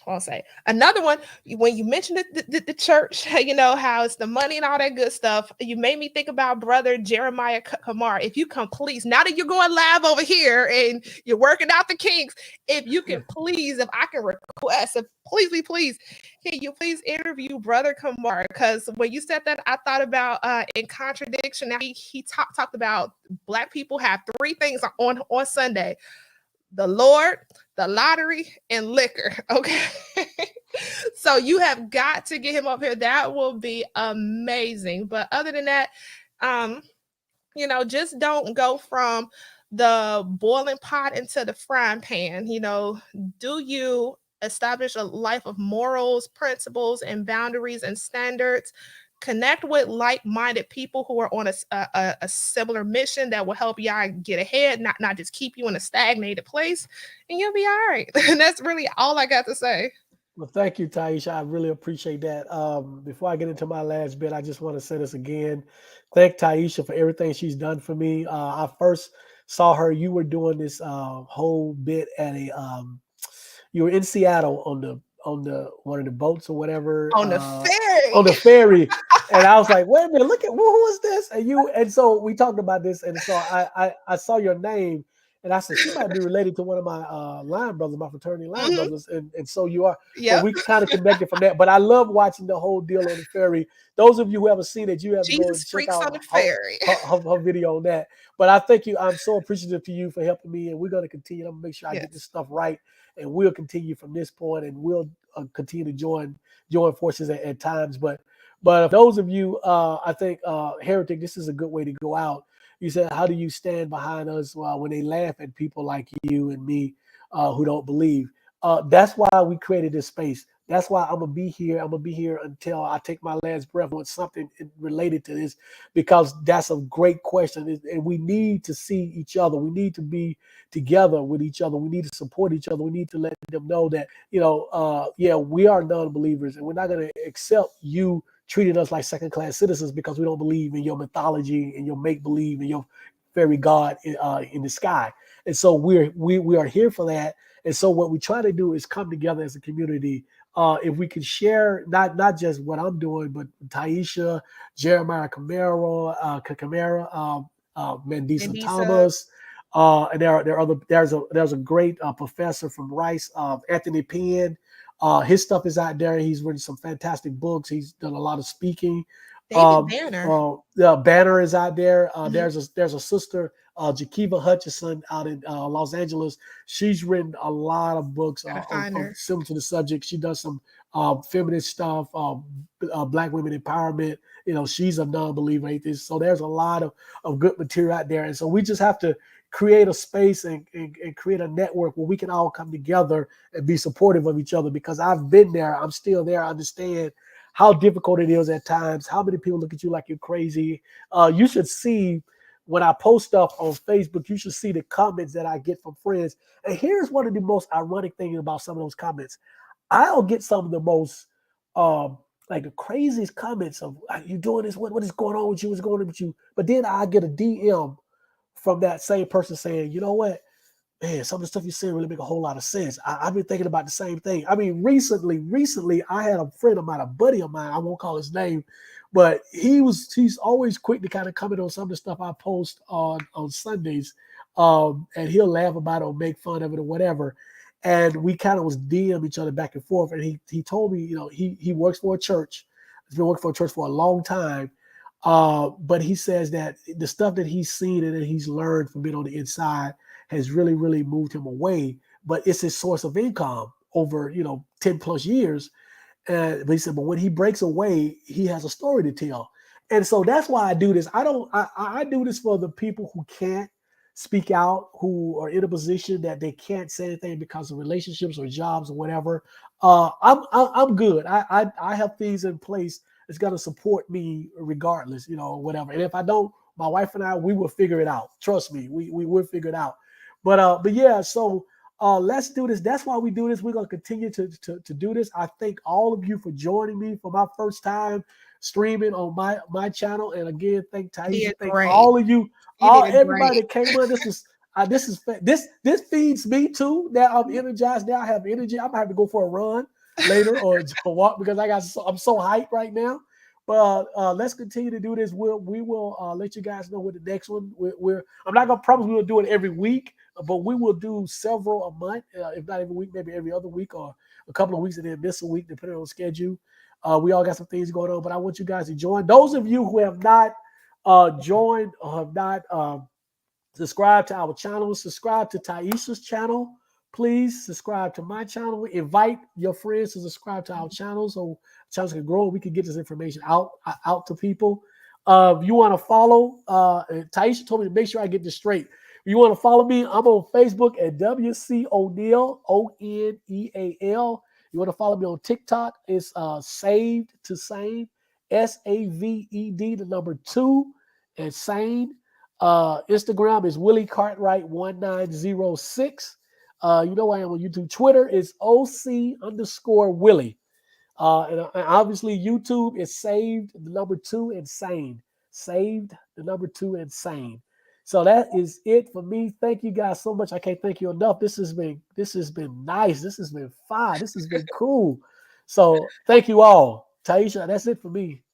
I'll say another one. When you mentioned the church, how it's the money and all that good stuff, you made me think about Brother Jeremiah Kamar. If you come, please, now that you're going live over here and you're working out the kinks, if you can please, if I can request, if please, can you please interview Brother Kamar? Because when you said that, I thought about in contradiction. Now he talked about Black people have three things on Sunday: the Lord, the lottery, and liquor. Okay. So you have got to get him up here. That will be amazing. But other than that, just don't go from the boiling pot into the frying pan. Do you establish a life of morals, principles, and boundaries and standards? Connect with like-minded people who are on a similar mission that will help y'all get ahead, not just keep you in a stagnated place, and you'll be all right. And that's really all I got to say.
Well, thank you, Tieisha. I really appreciate that. Before I get into my last bit, I just want to say this again. Thank Tieisha for everything she's done for me. I first saw her. You were doing this whole bit at a. You were in Seattle on the one of the boats or whatever.
On the
On
ferry.
the ferry, and I was like, "Wait a minute, look at who is this?" And so we talked about this, and so I saw your name. And I said, she might be related to one of my line brothers, my fraternity line
Mhm.
brothers. And so you are. So
Yep.
we kind of connected from that. But I love watching the whole deal on the ferry. Those of you who haven't seen it, you have to go
Jesus
and check
freaks on
out
the ferry.
her video on that. But I thank you. I'm so appreciative to you for helping me. And we're going to continue. I'm going to make sure I get this
Yes.
stuff right. And we'll continue from this point, and we'll continue to join forces at times. But those of you, I think, Heretic, this is a good way to go out. You said, how do you stand behind us when they laugh at people like you and me who don't believe? That's why we created this space. That's why I'm going to be here. I'm going to be here until I take my last breath with something related to this, because that's a great question. And we need to see each other. We need to be together with each other. We need to support each other. We need to let them know that, yeah, we are non-believers, and we're not going to accept you treating us like second-class citizens because we don't believe in your mythology and your make-believe and your fairy god in the sky. And so we are here for that. And so what we try to do is come together as a community. If we can share not just what I'm doing, but Tieisha, Jeremiah Camara, Mandisa
Mandisa.
Thomas, and there are other. There's a great professor from Rice, Anthony Penn. His stuff is out there. He's written some fantastic books. He's done a lot of speaking.
David Banner.
The Banner is out there.
Mhm.
There's a sister, Jakiva Hutchison, out in Los Angeles. She's written a lot of books
Gotta find
on
her.
similar to the subject. She does some feminist stuff, Black women empowerment. She's a non-believer atheist. So there's a lot of good material out there. And so we just have to create a space and create a network where we can all come together and be supportive of each other, because I've been there. I'm still there. I understand how difficult it is at times, how many people look at you like you're crazy. You should see when I post stuff on Facebook, you should see the comments that I get from friends. And here's one of the most ironic things about some of those comments. I'll get some of the most like the craziest comments of, "Are you doing this? What is going on with you? What's going on with you?" But then I get a DM from that same person saying, "You know what? Man, some of the stuff you said really make a whole lot of sense. I've been thinking about the same thing." I mean, recently, I had a friend of mine, a buddy of mine, I won't call his name, but he's always quick to kind of comment on some of the stuff I post on Sundays. And he'll laugh about it or make fun of it or whatever. And we kind of was DM each other back and forth. And he told me, he works for a church. He's been working for a church for a long time. But he says that the stuff that he's seen and that he's learned from being on the inside has really, really moved him away. But it's his source of income over, 10 plus years. But he said, but when he breaks away, he has a story to tell. And so that's why I do this. I do this for the people who can't speak out, who are in a position that they can't say anything because of relationships or jobs or whatever. I'm good. I have things in place that's going to support me regardless, whatever. And if I don't, my wife and I, we will figure it out. Trust me, we will figure it out. But yeah, so let's do this. That's why we do this. We're gonna continue to do this. I thank all of you for joining me for my first time streaming on my channel. And again, thank
You
Tieesha.
did
Thank
great.
all of you,
You did
everybody
great.
that came on. This feeds me too. Now I'm energized. Now I have energy. I'm gonna have to go for a run later or a walk because I'm so hyped right now. But let's continue to do this. We will let you guys know what the next one. I'm not gonna promise we will do it every week, but we will do several a month, if not every week, maybe every other week or a couple of weeks and then miss a week depending on schedule. We all got some things going on, but I want you guys to join. Those of you who have not joined or have not subscribe to our channel. Subscribe to Tieesha's channel. Please subscribe to my channel. Invite your friends to subscribe to our channel so channels can grow and we can get this information out to people. If you want to follow, Tieesha told me to make sure I get this straight. If you want to follow me, I'm on Facebook at WC O'Neal, Oneal. You want to follow me on TikTok? It's Saved to Sane, SAVED, the number 2, and Sane. Instagram is Willie Cartwright 1906. You know I am on YouTube. Twitter is OC_Willie. And obviously YouTube is Saved the number 2 and Sane. Saved the number 2 and Sane. So that is it for me. Thank you guys so much. I can't thank you enough. This has been nice. This has been fun. This has been cool. So thank you all. Tieesha, that's it for me.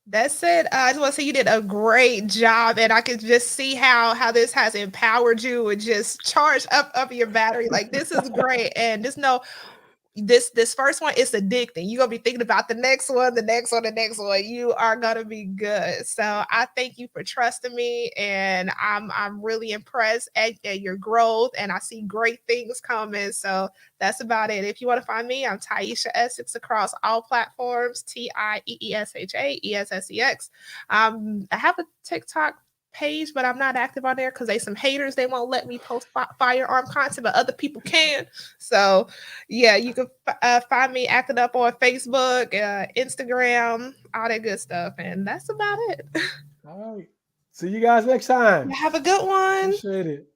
That's it. I just want to say you did a great job, and I could just see how this has empowered you and just charged up your battery. Like this is great, and just know this first one is addicting. You're gonna be thinking about the next one, the next one, the next one. You are gonna be good. So I thank you for trusting me, and I'm really impressed at your growth, and I see great things coming. So that's about it. If you want to find me, I'm Tieesha Essex across all platforms. TIEESHA I have a TikTok page, but I'm not active on there because they some haters. They won't let me post firearm content, but other people can. So yeah, you can find me acting up on Facebook, Instagram, all that good stuff, and that's about it.
All right. See you guys next time.
Have a good one.
Appreciate it.